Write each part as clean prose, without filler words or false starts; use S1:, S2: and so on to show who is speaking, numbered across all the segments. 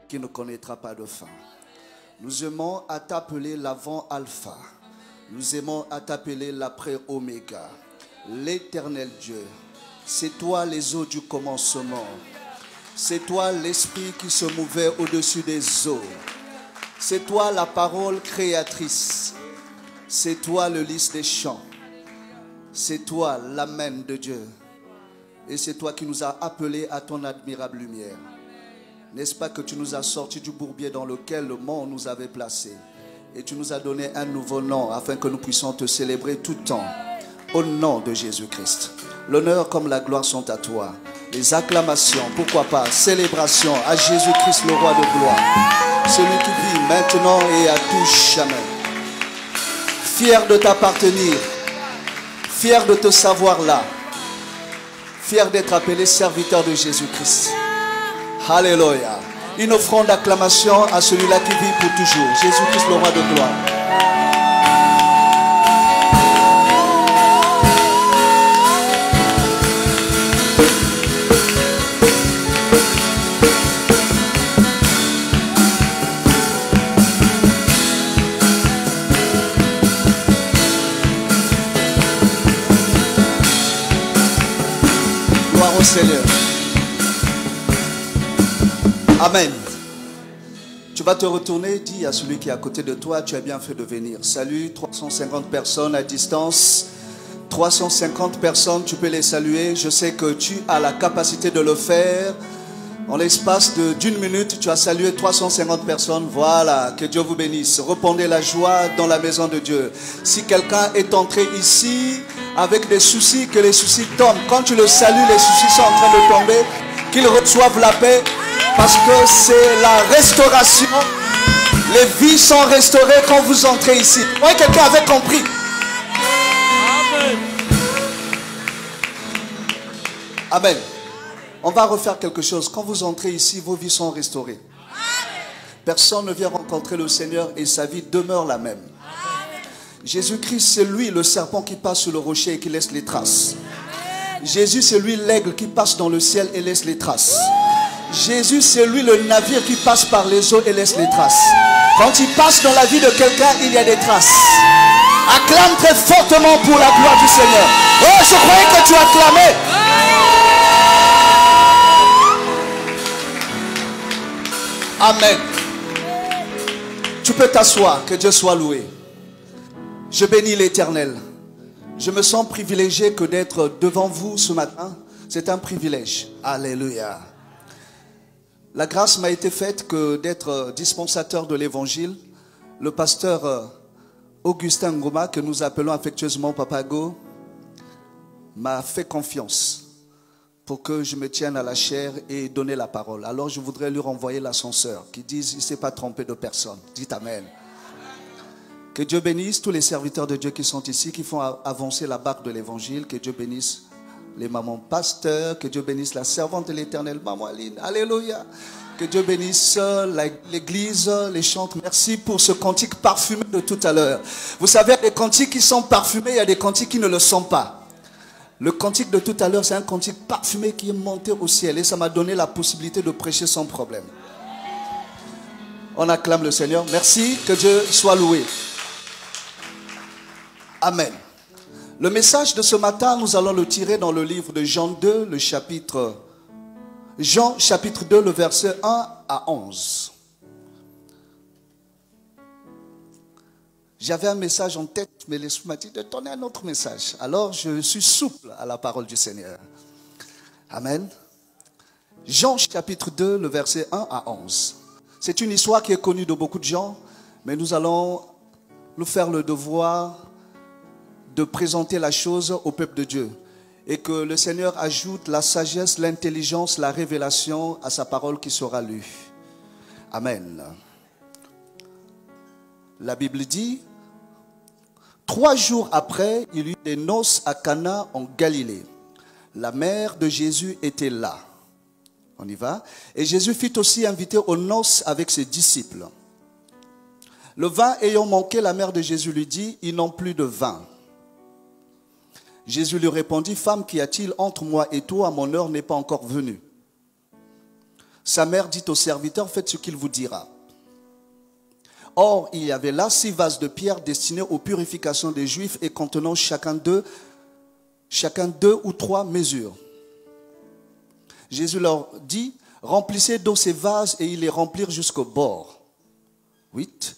S1: Qui ne connaîtra pas de fin. Nous aimons à t'appeler l'avant alpha. Nous aimons à t'appeler l'après oméga. L'éternel Dieu. C'est toi les eaux du commencement. C'est toi l'esprit qui se mouvait au-dessus des eaux. C'est toi la parole créatrice. C'est toi le lys des champs. C'est toi l'amen de Dieu. Et c'est toi qui nous as appelés à ton admirable lumière. N'est-ce pas que tu nous as sortis du bourbier dans lequel le monde nous avait placés? Et tu nous as donné un nouveau nom afin que nous puissions te célébrer tout le temps. Au nom de Jésus-Christ. L'honneur comme la gloire sont à toi. Les acclamations, pourquoi pas, célébration à Jésus-Christ le roi de gloire. Celui qui vit maintenant et à tout jamais. Fier de t'appartenir. Fier de te savoir là. Fier d'être appelé serviteur de Jésus-Christ. Alléluia. Une offrande d'acclamation à celui-là qui vit pour toujours. Jésus-Christ, le roi de gloire. Gloire au Seigneur. Amen. Tu vas te retourner, dis à celui qui est à côté de toi, tu as bien fait de venir. Salut, 350 personnes à distance. 350 personnes, tu peux les saluer. Je sais que tu as la capacité de le faire. En l'espace d'une minute, tu as salué 350 personnes. Voilà, que Dieu vous bénisse. Répandez la joie dans la maison de Dieu. Si quelqu'un est entré ici avec des soucis, que les soucis tombent. Quand tu le salues, les soucis sont en train de tomber. Qu'ils reçoivent la paix. Parce que c'est la restauration. Les vies sont restaurées quand vous entrez ici. Oui, quelqu'un avait compris. Amen. Amen. On va refaire quelque chose. Quand vous entrez ici, vos vies sont restaurées. Personne ne vient rencontrer le Seigneur et sa vie demeure la même. Jésus-Christ, c'est lui le serpent qui passe sur le rocher et qui laisse les traces. Jésus, c'est lui l'aigle qui passe dans le ciel et laisse les traces. Jésus, c'est lui le navire qui passe par les eaux et laisse les traces. Quand il passe dans la vie de quelqu'un, il y a des traces. Acclame très fortement pour la gloire du Seigneur. Oh, je croyais que tu acclamais. Amen. Tu peux t'asseoir, que Dieu soit loué. Je bénis l'Éternel. Je me sens privilégié que d'être devant vous ce matin. C'est un privilège. Alléluia. La grâce m'a été faite que d'être dispensateur de l'évangile. Le pasteur Augustin Ngoma, que nous appelons affectueusement Papago, m'a fait confiance pour que je me tienne à la chair et donner la parole. Alors je voudrais lui renvoyer l'ascenseur qui dise il ne s'est pas trompé de personne. Dites Amen. Que Dieu bénisse tous les serviteurs de Dieu qui sont ici, qui font avancer la barque de l'évangile. Que Dieu bénisse les mamans pasteurs, que Dieu bénisse la servante de l'Éternel, Maman Aline, alléluia. Que Dieu bénisse l'église, les chantes. Merci pour ce cantique parfumé de tout à l'heure. Vous savez, il y a des cantiques qui sont parfumés, il y a des cantiques qui ne le sont pas. Le cantique de tout à l'heure, c'est un cantique parfumé qui est monté au ciel et ça m'a donné la possibilité de prêcher sans problème. On acclame le Seigneur. Merci, que Dieu soit loué. Amen. Le message de ce matin, nous allons le tirer dans le livre de Jean 2, Jean chapitre 2, le verset 1 à 11. J'avais un message en tête, mais l'Esprit m'a dit de donner un autre message. Alors, je suis souple à la parole du Seigneur. Amen. Jean chapitre 2, le verset 1 à 11. C'est une histoire qui est connue de beaucoup de gens, mais nous allons nous faire le devoir de présenter la chose au peuple de Dieu. Et que le Seigneur ajoute la sagesse, l'intelligence, la révélation à sa parole qui sera lue. Amen. la Bible dit, 3 jours après, il y eut des noces à Cana en Galilée. La mère de Jésus était là. On y va. Et Jésus fut aussi invité aux noces avec ses disciples. Le vin ayant manqué, la mère de Jésus lui dit, ils n'ont plus de vin. Jésus lui répondit, femme, qu'y a-t-il entre moi et toi? Mon heure n'est pas encore venue. Sa mère dit au serviteur, faites ce qu'il vous dira. Or, il y avait là 6 vases de pierre destinés aux purifications des Juifs et contenant chacun 2 ou 3 mesures. Jésus leur dit, remplissez d'eau ces vases et ils les remplirent jusqu'au bord. 8.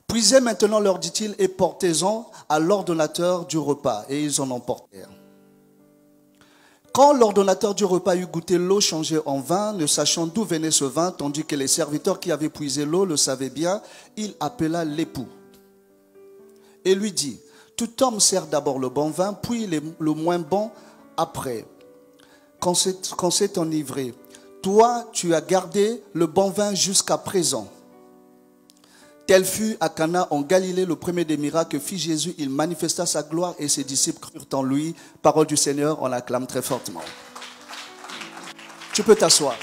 S1: Puisez maintenant, leur dit-il, et portez-en à l'ordonnateur du repas. Et ils en emportèrent. Quand l'ordonnateur du repas eut goûté l'eau changée en vin, ne sachant d'où venait ce vin, tandis que les serviteurs qui avaient puisé l'eau le savaient bien, il appela l'époux et lui dit, tout homme sert d'abord le bon vin, puis le moins bon après, quand c'est enivré. Toi, tu as gardé le bon vin jusqu'à présent. Tel fut à Cana en Galilée le premier des miracles que fit Jésus. Il manifesta sa gloire et ses disciples crurent en lui. Parole du Seigneur, on l'acclame très fortement. Tu peux t'asseoir.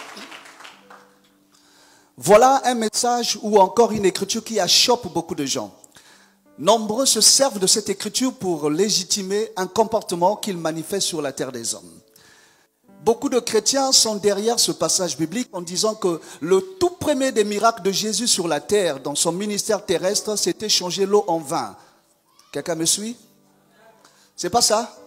S1: Voilà un message ou encore une écriture qui achoppe beaucoup de gens. Nombreux se servent de cette écriture pour légitimer un comportement qu'ils manifestent sur la terre des hommes. Beaucoup de chrétiens sont derrière ce passage biblique en disant que le tout premier des miracles de Jésus sur la terre, dans son ministère terrestre, c'était changer l'eau en vin. Quelqu'un me suit? C'est pas ça?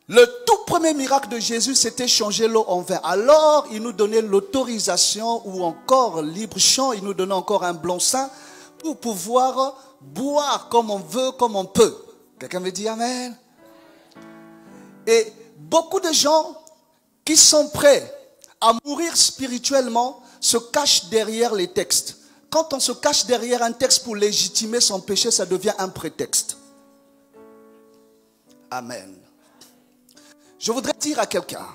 S1: Le tout premier miracle de Jésus, c'était changer l'eau en vin. Alors, il nous donnait l'autorisation ou encore libre champ, il nous donnait encore un blanc-seing pour pouvoir boire comme on veut, comme on peut. Quelqu'un me dit Amen? Et beaucoup de gens qui sont prêts à mourir spirituellement se cachent derrière les textes. Quand on se cache derrière un texte pour légitimer son péché, ça devient un prétexte. Amen. Je voudrais dire à quelqu'un,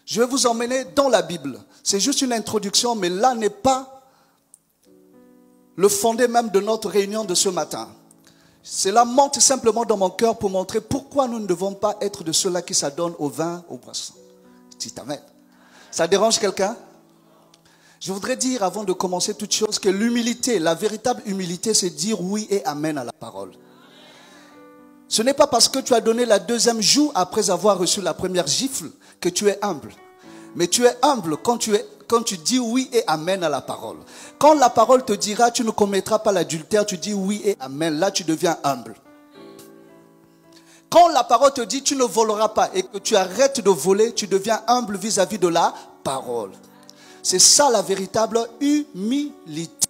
S1: je vais vous emmener dans la Bible. C'est juste une introduction, mais là n'est pas le fondé même de notre réunion de ce matin. Cela monte simplement dans mon cœur pour montrer pourquoi nous ne devons pas être de ceux-là qui s'adonnent au vin, au boisson. Dites Amen. Ça dérange quelqu'un? Je voudrais dire avant de commencer toute chose que l'humilité, la véritable humilité, c'est dire oui et amen à la parole. Ce n'est pas parce que tu as donné la deuxième joue après avoir reçu la première gifle que tu es humble. Mais tu es humble quand tu dis oui et amen à la parole. Quand la parole te dira tu ne commettras pas l'adultère, tu dis oui et amen. Là, tu deviens humble. Quand la parole te dit tu ne voleras pas et que tu arrêtes de voler, tu deviens humble vis-à-vis de la parole. C'est ça la véritable humilité.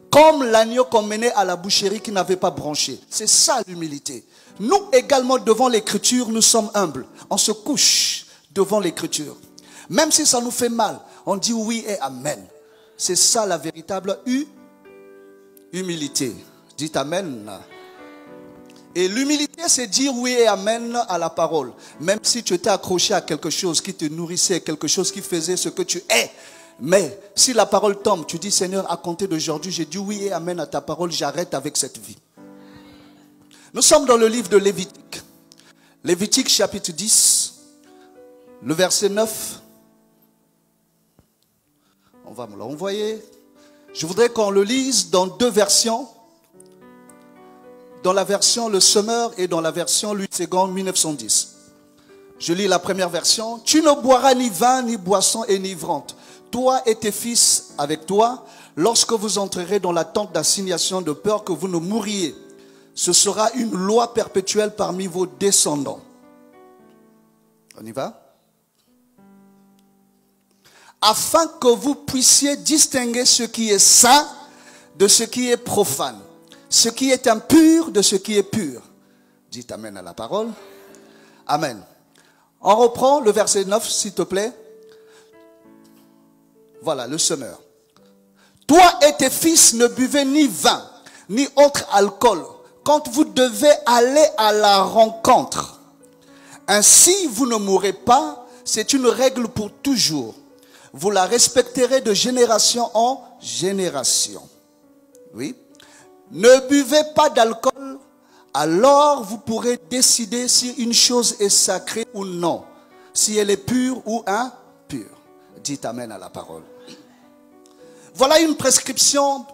S1: Comme l'agneau qu'on menait à la boucherie qui n'avait pas branché. C'est ça l'humilité. Nous également devant l'écriture, nous sommes humbles. On se couche devant l'écriture. Même si ça nous fait mal, on dit oui et amen. C'est ça la véritable humilité. Dites amen. Et l'humilité, c'est dire oui et amen à la parole. Même si tu étais accroché à quelque chose qui te nourrissait, quelque chose qui faisait ce que tu es. Mais si la parole tombe, tu dis Seigneur, à compter d'aujourd'hui, j'ai dit oui et amen à ta parole, j'arrête avec cette vie. Nous sommes dans le livre de Lévitique. Lévitique chapitre 10, le verset 9. On va me l'envoyer. Je voudrais qu'on le lise dans 2 versions. Dans la version Le Semeur et dans la version Louis II 1910. Je lis la première version. Tu ne boiras ni vin, ni boisson enivrante. Toi et tes fils avec toi, lorsque vous entrerez dans la tente d'assignation de peur que vous ne mouriez. Ce sera une loi perpétuelle parmi vos descendants. On y va? Afin que vous puissiez distinguer ce qui est saint de ce qui est profane, ce qui est impur de ce qui est pur. Dites amen à la parole. Amen. On reprend le verset 9, s'il te plaît. Voilà, le semeur. Toi et tes fils ne buvez ni vin, ni autre alcool, quand vous devez aller à la rencontre. Ainsi, vous ne mourrez pas, c'est une règle pour toujours. Vous la respecterez de génération en génération. Oui. Ne buvez pas d'alcool, alors vous pourrez décider si une chose est sacrée ou non, si elle est pure ou impure. Dites amen à la parole. Voilà une prescription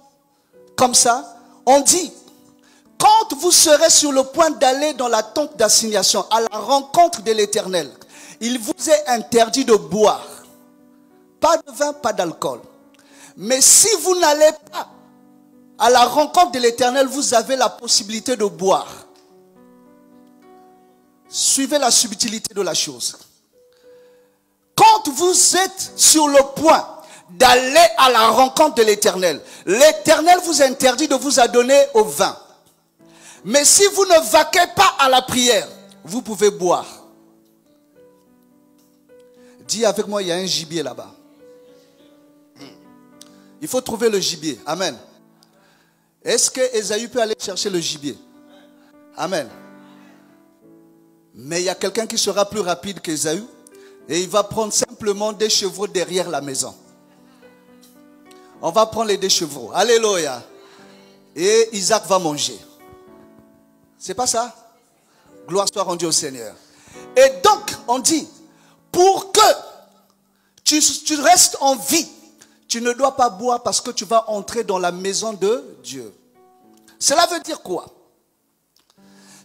S1: comme ça. On dit, quand vous serez sur le point d'aller dans la tente d'assignation, à la rencontre de l'Éternel, il vous est interdit de boire. Pas de vin, pas d'alcool. Mais si vous n'allez pas à la rencontre de l'Éternel, vous avez la possibilité de boire. Suivez la subtilité de la chose. Quand vous êtes sur le point d'aller à la rencontre de l'Éternel, l'Éternel vous interdit de vous adonner au vin. Mais si vous ne vaquez pas à la prière, vous pouvez boire. Dis avec moi, il y a un gibier là-bas. Il faut trouver le gibier. Amen. Est-ce que Ésaü peut aller chercher le gibier? Amen. Mais il y a quelqu'un qui sera plus rapide qu'Ésaü et il va prendre simplement des chevreaux derrière la maison. On va prendre les deux chevreaux. Alléluia. Et Isaac va manger. C'est pas ça? Gloire soit rendue au Seigneur. Et donc, on dit, pour que tu restes en vie, tu ne dois pas boire parce que tu vas entrer dans la maison de Dieu. Cela veut dire quoi?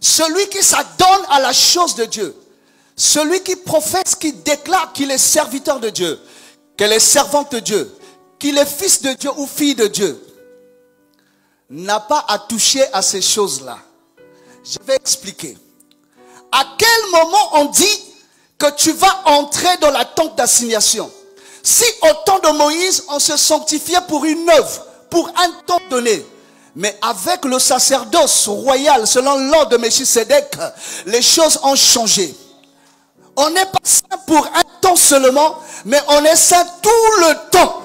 S1: Celui qui s'adonne à la chose de Dieu, celui qui professe, qui déclare qu'il est serviteur de Dieu, qu'elle est servante de Dieu, qu'il est fils de Dieu ou fille de Dieu, n'a pas à toucher à ces choses-là. Je vais expliquer. À quel moment on dit que tu vas entrer dans la tente d'assignation? Si au temps de Moïse, on se sanctifiait pour une œuvre, pour un temps donné, mais avec le sacerdoce royal, selon l'ordre de Melchisédek, les choses ont changé. On n'est pas saint pour un temps seulement, mais on est saint tout le temps.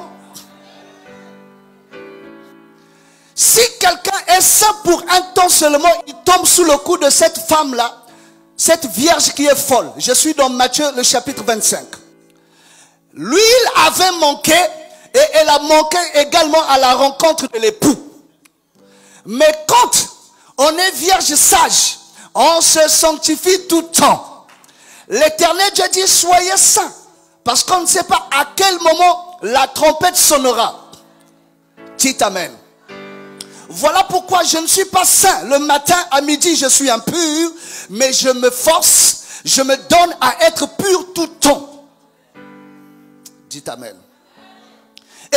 S1: Si quelqu'un est saint pour un temps seulement, il tombe sous le coup de cette femme-là, cette vierge qui est folle. Je suis dans Matthieu, le chapitre 25. L'huile avait manqué et elle a manqué également à la rencontre de l'époux. Mais quand on est vierge sage, on se sanctifie tout le temps. L'Éternel Dieu dit, soyez saints, parce qu'on ne sait pas à quel moment la trompette sonnera. Dites amen. Voilà pourquoi je ne suis pas saint. Le matin à midi, je suis impur, mais je me force, je me donne à être pur tout le temps. Dites amen.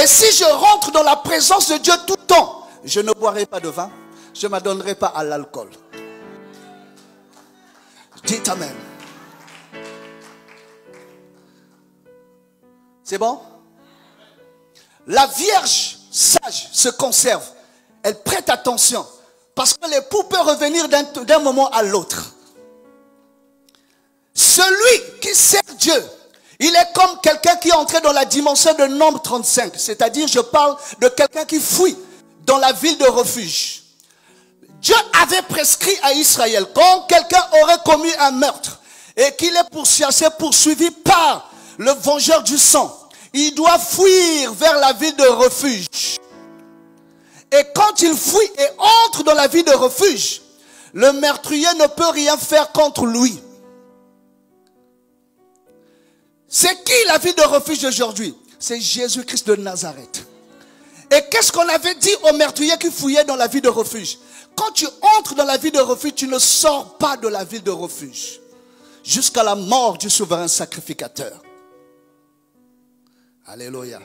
S1: Et si je rentre dans la présence de Dieu tout le temps, je ne boirai pas de vin, je ne m'adonnerai pas à l'alcool. Dites amen. C'est bon? La Vierge sage se conserve. Elle prête attention. Parce que l'époux peut revenir d'un moment à l'autre. Celui qui sert Dieu, il est comme quelqu'un qui est entré dans la dimension de Nombre 35. C'est-à-dire, je parle de quelqu'un qui fuit dans la ville de refuge. Dieu avait prescrit à Israël, quand quelqu'un aurait commis un meurtre et qu'il est poursuivi par le vengeur du sang, il doit fuir vers la ville de refuge. Et quand il fuit et entre dans la ville de refuge, le meurtrier ne peut rien faire contre lui. C'est qui la ville de refuge aujourd'hui? C'est Jésus-Christ de Nazareth. Et qu'est-ce qu'on avait dit aux meurtriers qui fouillaient dans la ville de refuge? Quand tu entres dans la ville de refuge, tu ne sors pas de la ville de refuge jusqu'à la mort du souverain sacrificateur. Alléluia.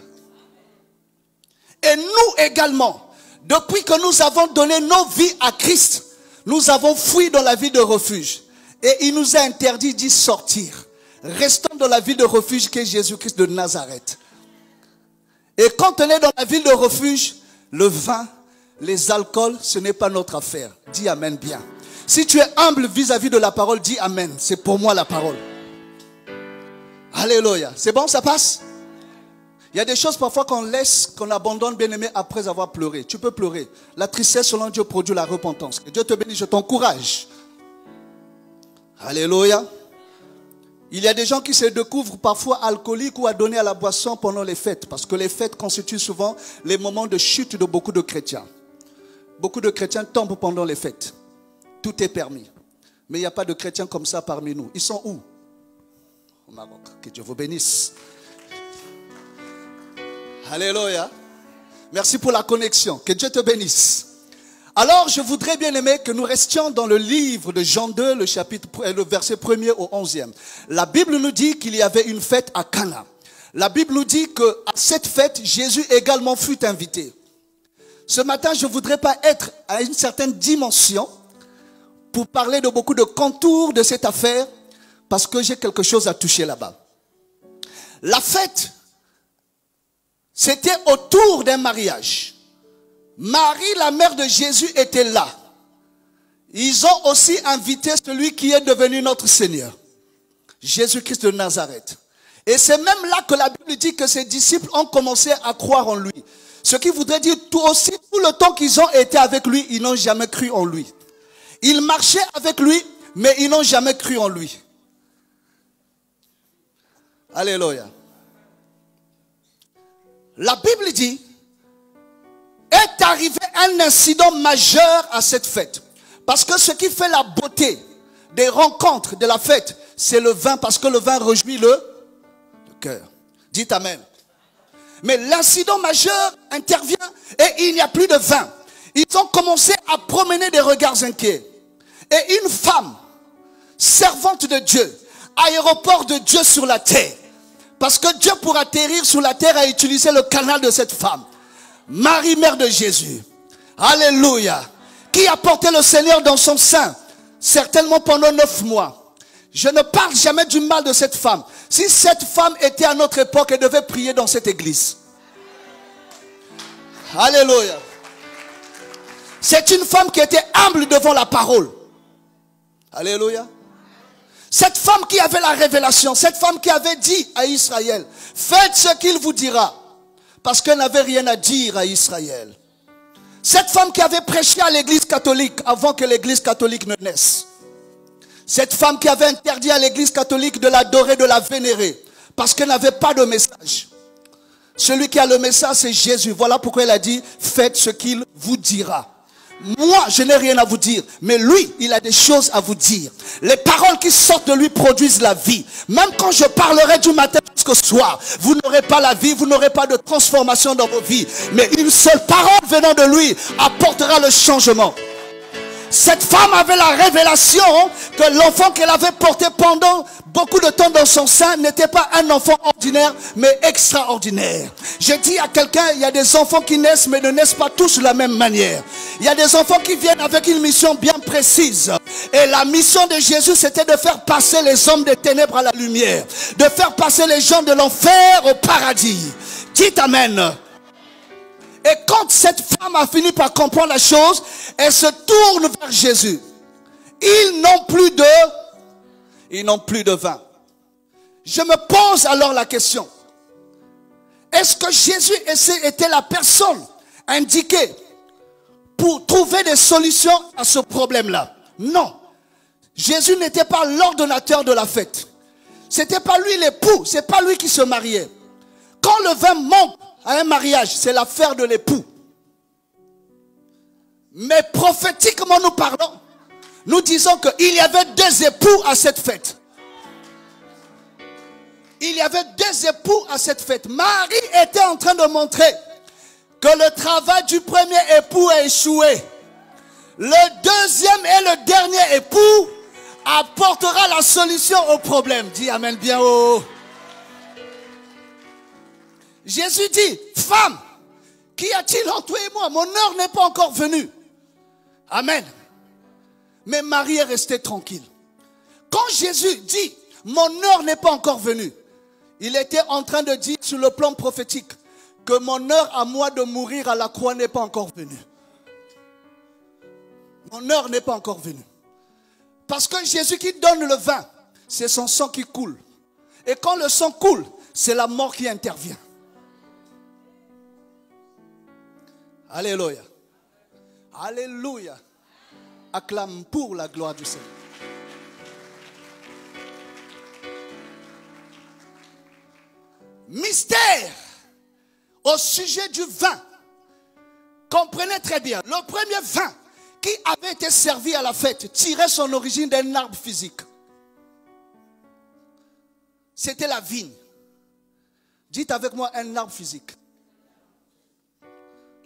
S1: Et nous également, depuis que nous avons donné nos vies à Christ, nous avons fui dans la ville de refuge. Et il nous a interdit d'y sortir. Restons dans la ville de refuge qui est Jésus-Christ de Nazareth. Et quand on est dans la ville de refuge, le vin, les alcools, ce n'est pas notre affaire. Dis amen bien. Si tu es humble vis-à-vis de la parole, dis amen. C'est pour moi la parole. Alléluia. C'est bon, ça passe? Il y a des choses parfois qu'on laisse, qu'on abandonne, bien aimé, après avoir pleuré. Tu peux pleurer. La tristesse, selon Dieu, produit la repentance. Que Dieu te bénisse, je t'encourage. Alléluia. Il y a des gens qui se découvrent parfois alcooliques ou adonnés à la boisson pendant les fêtes. Parce que les fêtes constituent souvent les moments de chute de beaucoup de chrétiens. Beaucoup de chrétiens tombent pendant les fêtes. Tout est permis. Mais il n'y a pas de chrétiens comme ça parmi nous. Ils sont où? Au Maroc. Que Dieu vous bénisse. Alléluia. Merci pour la connexion. Que Dieu te bénisse. Alors, je voudrais bien aimer que nous restions dans le livre de Jean 2, le verset 1er au 11e. La Bible nous dit qu'il y avait une fête à Cana. La Bible nous dit qu'à cette fête, Jésus également fut invité. Ce matin, je ne voudrais pas être à une certaine dimension pour parler de beaucoup de contours de cette affaire, parce que j'ai quelque chose à toucher là-bas. La fête, c'était autour d'un mariage. Marie, la mère de Jésus, était là. Ils ont aussi invité celui qui est devenu notre Seigneur, Jésus-Christ de Nazareth. Et c'est même là que la Bible dit que ses disciples ont commencé à croire en lui. Ce qui voudrait dire tout le temps qu'ils ont été avec lui, ils n'ont jamais cru en lui. Ils marchaient avec lui, mais ils n'ont jamais cru en lui. Alléluia. La Bible dit, est arrivé un incident majeur à cette fête. Parce que ce qui fait la beauté des rencontres de la fête, c'est le vin, parce que le vin réjouit le cœur. Dites Amen. Mais l'incident majeur intervient et il n'y a plus de vin. Ils ont commencé à promener des regards inquiets. Et une femme, servante de Dieu, aéroport de Dieu sur la terre. Parce que Dieu, pour atterrir sur la terre, a utilisé le canal de cette femme. Marie, mère de Jésus. Alléluia. Qui a porté le Seigneur dans son sein, certainement pendant 9 mois. Je ne parle jamais du mal de cette femme. Si cette femme était à notre époque, elle devait prier dans cette église. Alléluia. C'est une femme qui était humble devant la parole. Alléluia. Cette femme qui avait la révélation, cette femme qui avait dit à Israël, faites ce qu'il vous dira. Parce qu'elle n'avait rien à dire à Israël. Cette femme qui avait prêché à l'église catholique avant que l'église catholique ne naisse. Cette femme qui avait interdit à l'église catholique de l'adorer, de la vénérer. Parce qu'elle n'avait pas de message. Celui qui a le message, c'est Jésus. Voilà pourquoi elle a dit, faites ce qu'il vous dira. Moi, je n'ai rien à vous dire. Mais lui, il a des choses à vous dire. Les paroles qui sortent de lui produisent la vie. Même quand je parlerai du matin jusqu'au soir, vous n'aurez pas la vie, vous n'aurez pas de transformation dans vos vies. Mais une seule parole venant de lui apportera le changement. Cette femme avait la révélation que l'enfant qu'elle avait porté pendant beaucoup de temps dans son sein n'était pas un enfant ordinaire, mais extraordinaire. Je dis à quelqu'un, il y a des enfants qui naissent, mais ne naissent pas tous de la même manière. Il y a des enfants qui viennent avec une mission bien précise. Et la mission de Jésus, c'était de faire passer les hommes des ténèbres à la lumière. De faire passer les gens de l'enfer au paradis. Dites Amen. Et quand cette femme a fini par comprendre la chose, elle se tourne vers Jésus. Ils n'ont plus de vin. Je me pose alors la question. Est-ce que Jésus était la personne indiquée pour trouver des solutions à ce problème-là? Non. Jésus n'était pas l'ordonnateur de la fête. C'était pas lui l'époux, c'est pas lui qui se mariait. Quand le vin manque à un mariage, c'est l'affaire de l'époux. Mais prophétiquement nous parlons, nous disons qu'il y avait 2 époux à cette fête. Il y avait 2 époux à cette fête. Marie était en train de montrer que le travail du premier époux a échoué. Le deuxième et le dernier époux apportera la solution au problème. Dis Amen bien haut. Jésus dit, femme, qu'y a-t-il entre toi et moi? Mon heure n'est pas encore venue. Amen. Mais Marie est restée tranquille. Quand Jésus dit, mon heure n'est pas encore venue, il était en train de dire sur le plan prophétique que mon heure à moi de mourir à la croix n'est pas encore venue. Mon heure n'est pas encore venue. Parce que Jésus qui donne le vin, c'est son sang qui coule. Et quand le sang coule, c'est la mort qui intervient. Alléluia. Alléluia. Acclame pour la gloire du Seigneur. Mystère au sujet du vin. Comprenez très bien, le premier vin qui avait été servi à la fête tirait son origine d'un arbre physique. C'était la vigne. Dites avec moi un arbre physique.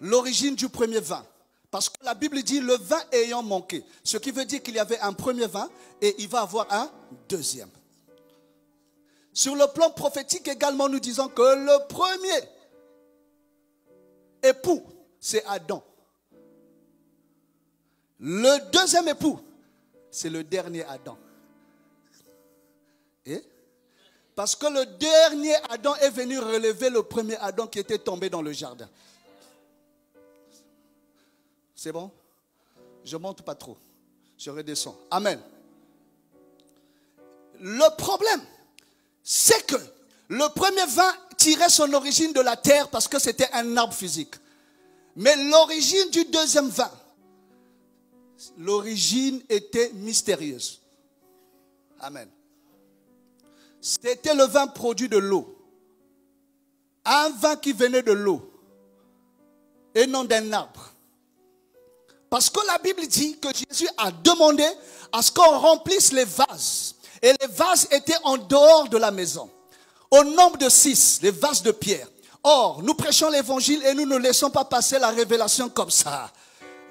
S1: L'origine du premier vin. Parce que la Bible dit le vin ayant manqué. Ce qui veut dire qu'il y avait un premier vin et il va avoir un deuxième. Sur le plan prophétique également, nous disons que le premier époux, c'est Adam. Le deuxième époux, c'est le dernier Adam. Et parce que le dernier Adam est venu relever le premier Adam qui était tombé dans le jardin. C'est bon? Je ne monte pas trop. Je redescends. Amen. Le problème, c'est que le premier vin tirait son origine de la terre parce que c'était un arbre physique. Mais l'origine du deuxième vin, l'origine était mystérieuse. Amen. C'était le vin produit de l'eau. Un vin qui venait de l'eau et non d'un arbre. Parce que la Bible dit que Jésus a demandé à ce qu'on remplisse les vases. Et les vases étaient en dehors de la maison. Au nombre de 6, les vases de pierre. Or, nous prêchons l'évangile et nous ne laissons pas passer la révélation comme ça.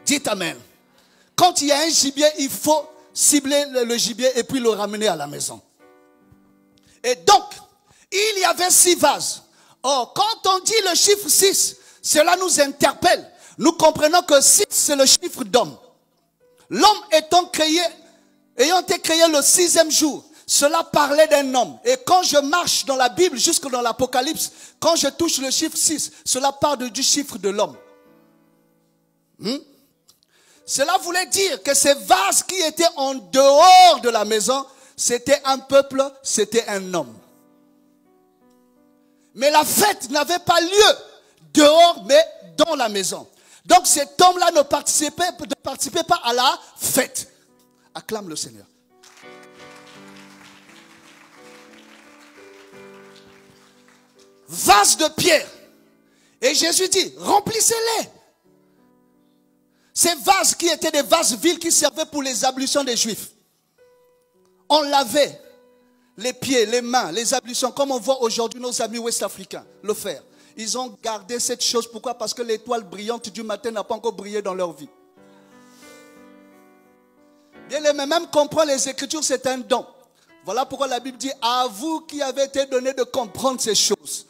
S1: Dites Amen. Quand il y a un gibier, il faut cibler le gibier et puis le ramener à la maison. Et donc, il y avait 6 vases. Or, quand on dit le chiffre 6, cela nous interpelle. Nous comprenons que 6, c'est le chiffre d'homme. L'homme ayant été créé le 6e jour, cela parlait d'un homme. Et quand je marche dans la Bible, jusque dans l'Apocalypse, quand je touche le chiffre 6, cela parle du chiffre de l'homme. Cela voulait dire que ces vases qui étaient en dehors de la maison, c'était un peuple, c'était un homme. Mais la fête n'avait pas lieu dehors, mais dans la maison. Donc cet homme-là ne participait pas à la fête. Acclame le Seigneur. Vase de pierre. Et Jésus dit, remplissez-les. Ces vases qui étaient des vases vils qui servaient pour les ablutions des Juifs. On lavait les pieds, les mains, les ablutions, comme on voit aujourd'hui nos amis ouest-africains le faire. Ils ont gardé cette chose. Pourquoi? Parce que l'étoile brillante du matin n'a pas encore brillé dans leur vie. Bien aimé, même comprendre les Écritures, c'est un don. Voilà pourquoi la Bible dit, à vous qui avez été donné de comprendre ces choses.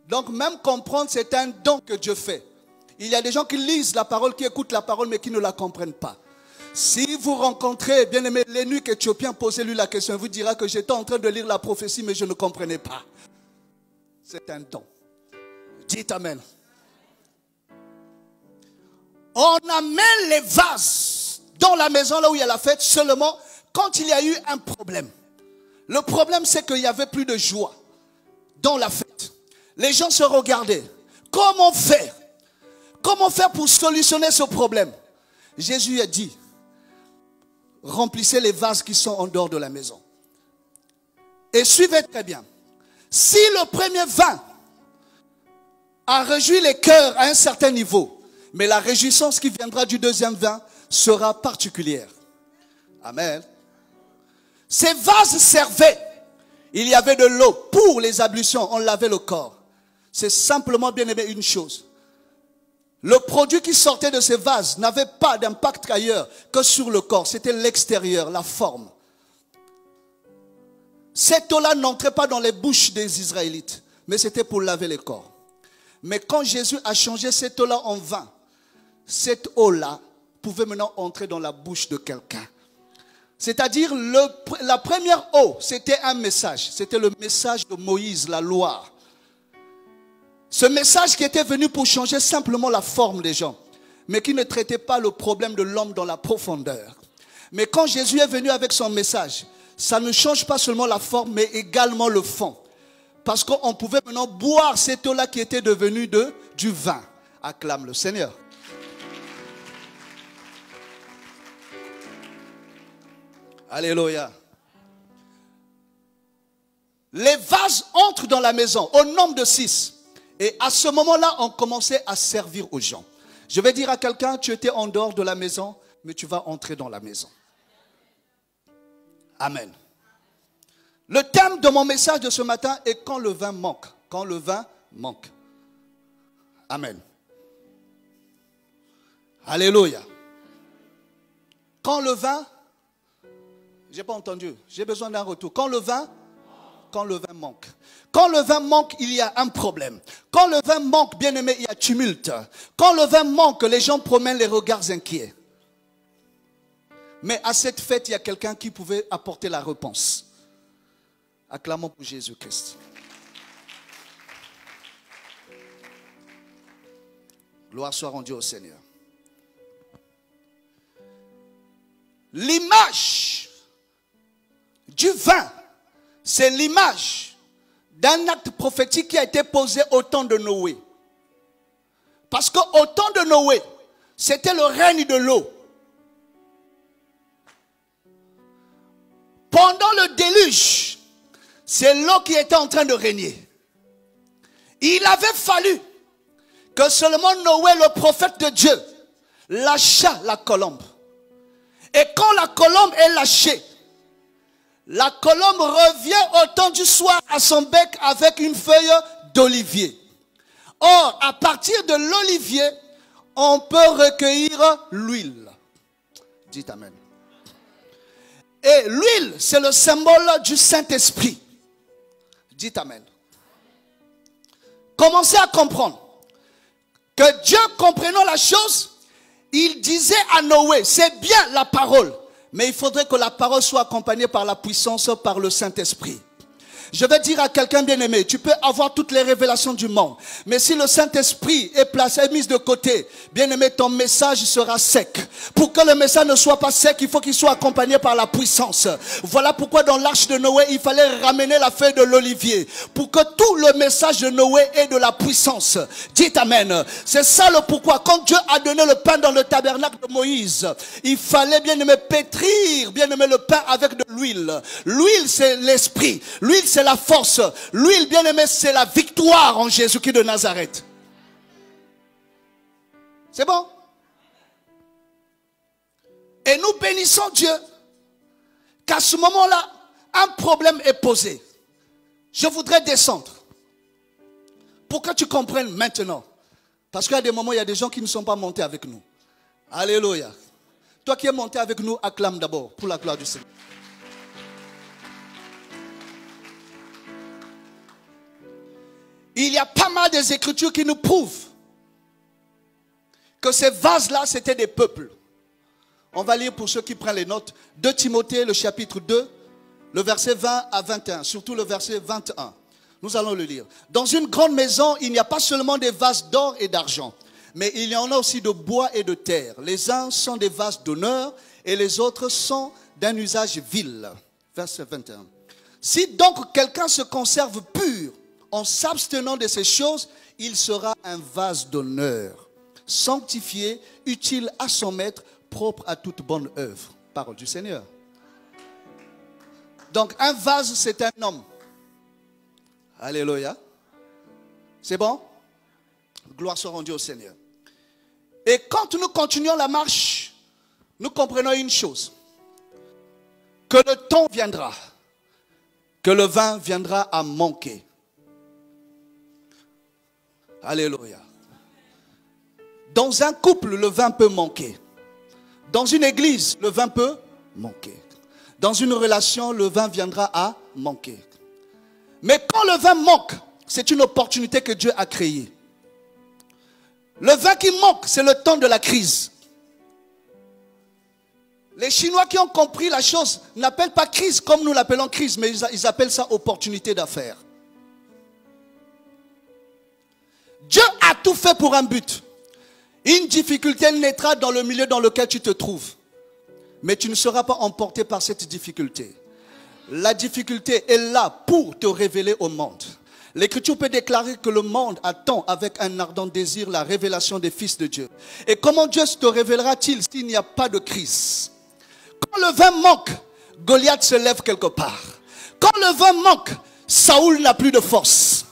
S1: Donc même comprendre, c'est un don que Dieu fait. Il y a des gens qui lisent la parole, qui écoutent la parole, mais qui ne la comprennent pas. Si vous rencontrez, bien aimé, l'énuque éthiopien, posez-lui la question. Il vous dira que j'étais en train de lire la prophétie, mais je ne comprenais pas. C'est un don. Dites Amen. On amène les vases dans la maison, là où il y a la fête, seulement quand il y a eu un problème. Le problème, c'est qu'il n'y avait plus de joie dans la fête. Les gens se regardaient. Comment faire? Comment faire pour solutionner ce problème? Jésus a dit, remplissez les vases qui sont en dehors de la maison. Et suivez très bien. Si le premier vin a réjoui les cœurs à un certain niveau, mais la réjouissance qui viendra du deuxième vin sera particulière. Amen. Ces vases servaient. Il y avait de l'eau pour les ablutions, on lavait le corps. C'est simplement, bien aimé, une chose. Le produit qui sortait de ces vases n'avait pas d'impact ailleurs que sur le corps. C'était l'extérieur, la forme. Cette eau-là n'entrait pas dans les bouches des Israélites, mais c'était pour laver les corps. Mais quand Jésus a changé cette eau-là en vin, cette eau-là pouvait maintenant entrer dans la bouche de quelqu'un. C'est-à-dire, la première eau, c'était un message. C'était le message de Moïse, la loi. Ce message qui était venu pour changer simplement la forme des gens, mais qui ne traitait pas le problème de l'homme dans la profondeur. Mais quand Jésus est venu avec son message, ça ne change pas seulement la forme, mais également le fond. Parce qu'on pouvait maintenant boire cette eau-là qui était devenue du vin. Acclame le Seigneur. Alléluia. Les vases entrent dans la maison au nombre de 6. Et à ce moment-là, on commençait à servir aux gens. Je vais dire à quelqu'un, tu étais en dehors de la maison, mais tu vas entrer dans la maison. Amen. Le thème de mon message de ce matin est quand le vin manque. Quand le vin manque. Amen. Alléluia. Quand le vin, j'ai pas entendu, j'ai besoin d'un retour. Quand le vin manque. Quand le vin manque, il y a un problème. Quand le vin manque, bien aimé, il y a tumulte. Quand le vin manque, les gens promènent les regards inquiets. Mais à cette fête, il y a quelqu'un qui pouvait apporter la réponse. Acclamons pour Jésus-Christ. Gloire soit rendue au Seigneur. L'image du vin, c'est l'image d'un acte prophétique qui a été posé au temps de Noé. Parce qu'au temps de Noé, c'était le règne de l'eau. Pendant le déluge, c'est l'eau qui était en train de régner. Il avait fallu que seulement Noé, le prophète de Dieu, lâcha la colombe. Et quand la colombe est lâchée, la colombe revient au temps du soir à son bec avec une feuille d'olivier. Or, à partir de l'olivier, on peut recueillir l'huile. Dites Amen. Et l'huile, c'est le symbole du Saint-Esprit. Dites Amen. Commencez à comprendre que Dieu, comprenant la chose, il disait à Noé, c'est bien la parole, mais il faudrait que la parole soit accompagnée par la puissance, par le Saint-Esprit. Je vais dire à quelqu'un bien-aimé, tu peux avoir toutes les révélations du monde, mais si le Saint-Esprit est placé, est mis de côté, bien-aimé, ton message sera sec. Pour que le message ne soit pas sec, il faut qu'il soit accompagné par la puissance. Voilà pourquoi dans l'arche de Noé, il fallait ramener la feuille de l'olivier, pour que tout le message de Noé ait de la puissance. Dites Amen. C'est ça le pourquoi. Quand Dieu a donné le pain dans le tabernacle de Moïse, il fallait, bien-aimé, pétrir, bien-aimé, le pain avec de l'huile. L'huile, c'est l'esprit. L'huile, c'est la force. L'huile, bien-aimé, c'est la victoire en Jésus-Christ de Nazareth. C'est bon? Et nous bénissons Dieu qu'à ce moment-là, un problème est posé. Je voudrais descendre pour que tu comprennes maintenant. Parce qu'il y a des moments, il y a des gens qui ne sont pas montés avec nous. Alléluia. Toi qui es monté avec nous, acclame d'abord pour la gloire du Seigneur. Il y a pas mal des écritures qui nous prouvent que ces vases-là, c'était des peuples. On va lire pour ceux qui prennent les notes. 2 Timothée, le chapitre 2, le verset 20 à 21, surtout le verset 21. Nous allons le lire. Dans une grande maison, il n'y a pas seulement des vases d'or et d'argent, mais il y en a aussi de bois et de terre. Les uns sont des vases d'honneur et les autres sont d'un usage vil. Verset 21. Si donc quelqu'un se conserve pur, en s'abstenant de ces choses, il sera un vase d'honneur, sanctifié, utile à son maître, propre à toute bonne œuvre. Parole du Seigneur. Donc un vase, c'est un homme. Alléluia. C'est bon? Gloire soit rendue au Seigneur. Et quand nous continuons la marche, nous comprenons une chose. Que le temps viendra, que le vin viendra à manquer. Alléluia. Dans un couple, le vin peut manquer. Dans une église, le vin peut manquer. Dans une relation, le vin viendra à manquer. Mais quand le vin manque, c'est une opportunité que Dieu a créée. Le vin qui manque, c'est le temps de la crise. Les Chinois qui ont compris la chose n'appellent pas crise comme nous l'appelons crise, mais ils appellent ça opportunité d'affaires. Dieu a tout fait pour un but. Une difficulté naîtra dans le milieu dans lequel tu te trouves. Mais tu ne seras pas emporté par cette difficulté. La difficulté est là pour te révéler au monde. L'Écriture peut déclarer que le monde attend avec un ardent désir la révélation des fils de Dieu. Et comment Dieu te révélera-t-il s'il n'y a pas de crise? Quand le vin manque, Goliath se lève quelque part. Quand le vin manque, Saoul n'a plus de force.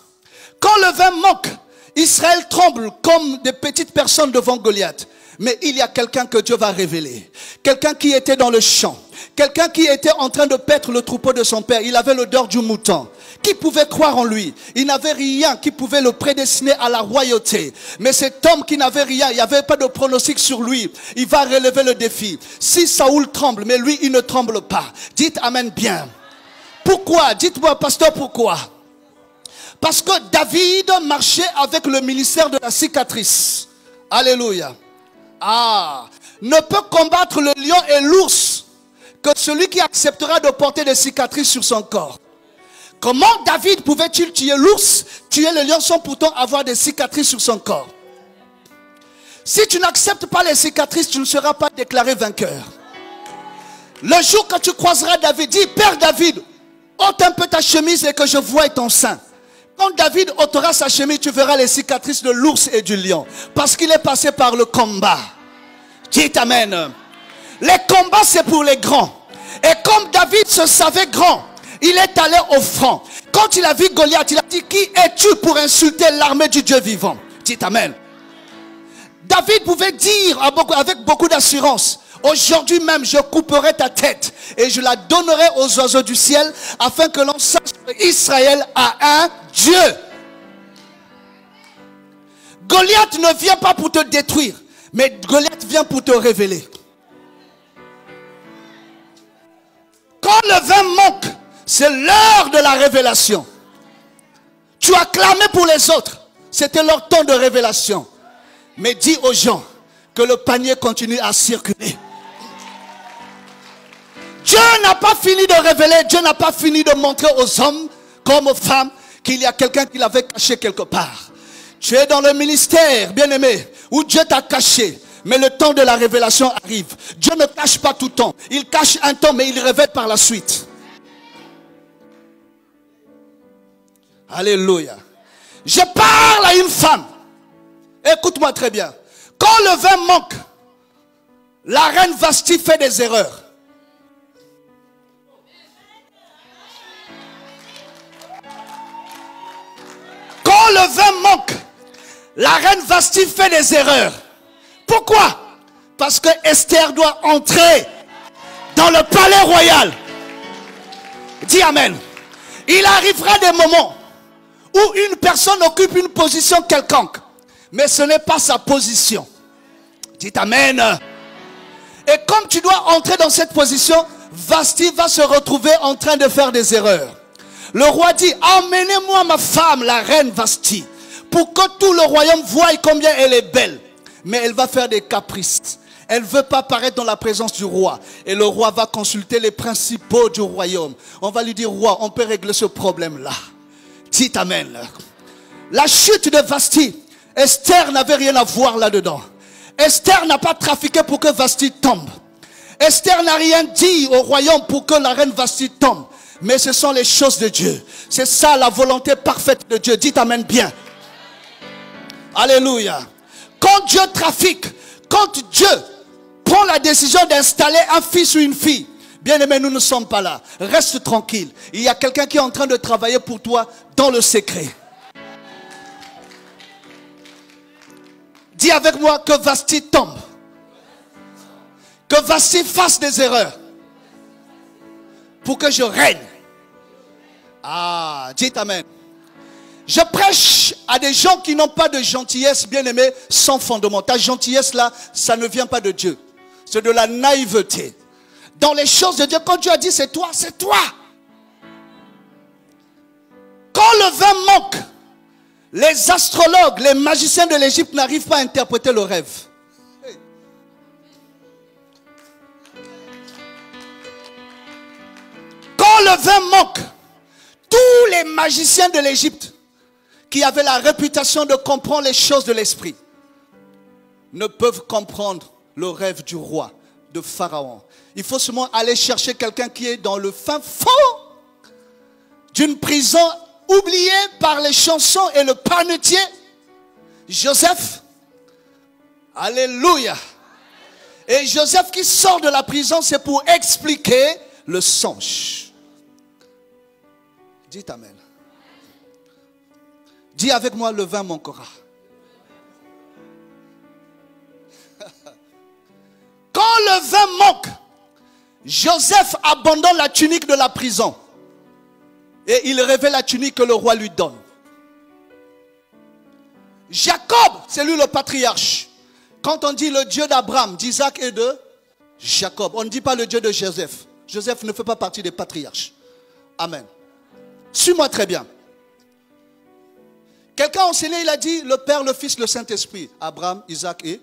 S1: Quand le vin manque, Israël tremble comme des petites personnes devant Goliath. Mais il y a quelqu'un que Dieu va révéler. Quelqu'un qui était dans le champ. Quelqu'un qui était en train de paître le troupeau de son père. Il avait l'odeur du mouton. Qui pouvait croire en lui? Il n'avait rien qui pouvait le prédestiner à la royauté. Mais cet homme qui n'avait rien, il n'y avait pas de pronostic sur lui. Il va relever le défi. Si Saoul tremble, mais lui, il ne tremble pas. Dites amen bien. Pourquoi? Dites-moi, pasteur, pourquoi? Parce que David marchait avec le ministère de la cicatrice. Alléluia. Ne peut combattre le lion et l'ours que celui qui acceptera de porter des cicatrices sur son corps. Comment David pouvait-il tuer l'ours, tuer le lion sans pourtant avoir des cicatrices sur son corps? Si tu n'acceptes pas les cicatrices, tu ne seras pas déclaré vainqueur. Le jour que tu croiseras David, dis, Père David, ôte un peu ta chemise et que je voie ton sein. Quand David ôtera sa chemise, tu verras les cicatrices de l'ours et du lion. Parce qu'il est passé par le combat. Dites amen. Les combats, c'est pour les grands. Et comme David se savait grand, il est allé au front. Quand il a vu Goliath, il a dit, qui es-tu pour insulter l'armée du Dieu vivant? Dites amen. David pouvait dire avec beaucoup d'assurance, aujourd'hui même je couperai ta tête et je la donnerai aux oiseaux du ciel afin que l'on sache qu'Israël a un Dieu. Goliath ne vient pas pour te détruire, mais Goliath vient pour te révéler. Quand le vin manque, c'est l'heure de la révélation. Tu as clamé pour les autres, c'était leur temps de révélation. Mais dis aux gens que le panier continue à circuler. Dieu n'a pas fini de révéler, Dieu n'a pas fini de montrer aux hommes comme aux femmes qu'il y a quelqu'un qui l'avait caché quelque part. Tu es dans le ministère, bien-aimé, où Dieu t'a caché. Mais le temps de la révélation arrive. Dieu ne cache pas tout le temps. Il cache un temps, mais il révèle par la suite. Alléluia. Je parle à une femme. Écoute-moi très bien. Quand le vin manque, la reine Vasti fait des erreurs. Quand le vin manque, la reine Vasti fait des erreurs. Pourquoi? Parce que Esther doit entrer dans le palais royal. Dis amen. Il arrivera des moments où une personne occupe une position quelconque, mais ce n'est pas sa position. Dites amen. Et comme tu dois entrer dans cette position, Vasti va se retrouver en train de faire des erreurs. Le roi dit, emmenez-moi ma femme, la reine Vasti, pour que tout le royaume voie combien elle est belle. Mais elle va faire des caprices. Elle ne veut pas paraître dans la présence du roi. Et le roi va consulter les principaux du royaume. On va lui dire, roi, on peut régler ce problème-là. Dites amen. La chute de Vasti, Esther n'avait rien à voir là-dedans. Esther n'a pas trafiqué pour que Vasti tombe. Esther n'a rien dit au royaume pour que la reine Vasti tombe. Mais ce sont les choses de Dieu. C'est ça la volonté parfaite de Dieu. Dites amen bien. Alléluia. Quand Dieu trafique, quand Dieu prend la décision d'installer un fils ou une fille, bien aimé, nous ne sommes pas là. Reste tranquille. Il y a quelqu'un qui est en train de travailler pour toi dans le secret. Dis avec moi que Vasti tombe. Que Vasti fasse des erreurs. Pour que je règne. Dites amen. Je prêche à des gens qui n'ont pas de gentillesse, bien-aimé, sans fondement. Ta gentillesse là, ça ne vient pas de Dieu. C'est de la naïveté. Dans les choses de Dieu, quand Dieu a dit c'est toi, c'est toi. Quand le vin manque, les astrologues, les magiciens de l'Égypte n'arrivent pas à interpréter le rêve. Quand le vin manque, tous les magiciens de l'Égypte qui avaient la réputation de comprendre les choses de l'esprit ne peuvent comprendre le rêve du roi, de Pharaon. Il faut seulement aller chercher quelqu'un qui est dans le fin fond d'une prison oubliée par les chansons et le panetier, Joseph. Alléluia. Et Joseph qui sort de la prison, c'est pour expliquer le songe. Dites amen. Dis avec moi, le vin manquera. Quand le vin manque, Joseph abandonne la tunique de la prison. Et il révèle la tunique que le roi lui donne. Jacob, c'est lui le patriarche. Quand on dit le Dieu d'Abraham, d'Isaac et de Jacob, on ne dit pas le Dieu de Joseph. Joseph ne fait pas partie des patriarches. Amen. Suis-moi très bien. Quelqu'un a enseigné, il a dit le Père, le Fils, le Saint-Esprit. Abraham, Isaac et...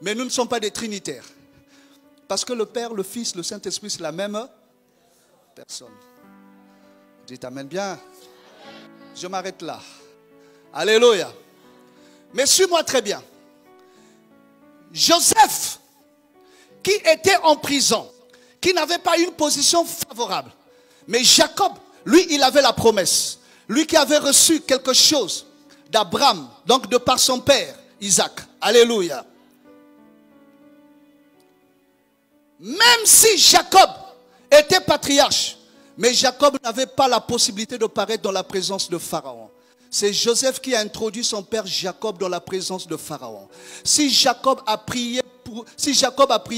S1: Mais nous ne sommes pas des trinitaires. Parce que le Père, le Fils, le Saint-Esprit, c'est la même personne. Dites amen bien. Je m'arrête là. Alléluia. Mais suis-moi très bien. Joseph, qui était en prison, qui n'avait pas une position favorable. Mais Jacob, lui, il avait la promesse. Lui qui avait reçu quelque chose d'Abraham, donc de par son père, Isaac. Alléluia. Même si Jacob était patriarche, mais Jacob n'avait pas la possibilité de paraître dans la présence de Pharaon. C'est Joseph qui a introduit son père Jacob dans la présence de Pharaon. Si Jacob a prié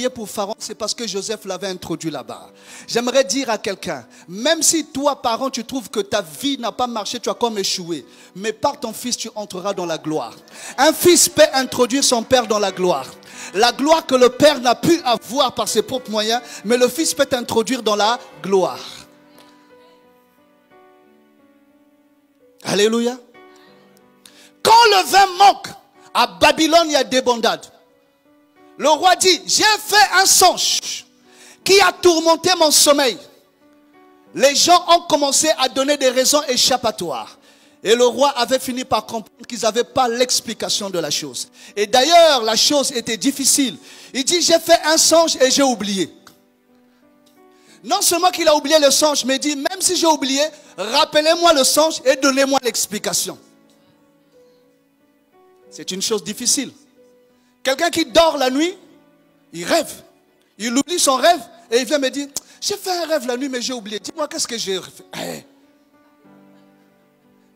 S1: pour Pharaon, c'est parce que Joseph l'avait introduit là-bas. J'aimerais dire à quelqu'un, même si toi, parent, tu trouves que ta vie n'a pas marché, tu as comme échoué, mais par ton fils, tu entreras dans la gloire. Un fils peut introduire son père dans la gloire. La gloire que le père n'a pu avoir par ses propres moyens, mais le fils peut t'introduire dans la gloire. Alléluia. Quand le vin manque, à Babylone, il y a débandade. Le roi dit, j'ai fait un songe qui a tourmenté mon sommeil. Les gens ont commencé à donner des raisons échappatoires. Et le roi avait fini par comprendre qu'ils n'avaient pas l'explication de la chose. Et d'ailleurs, la chose était difficile. Il dit, j'ai fait un songe et j'ai oublié. Non seulement qu'il a oublié le songe, mais il dit, même si j'ai oublié, rappelez-moi le songe et donnez-moi l'explication. C'est une chose difficile. Quelqu'un qui dort la nuit, il rêve. Il oublie son rêve et il vient me dire, j'ai fait un rêve la nuit mais j'ai oublié. Dis-moi qu'est-ce que j'ai fait.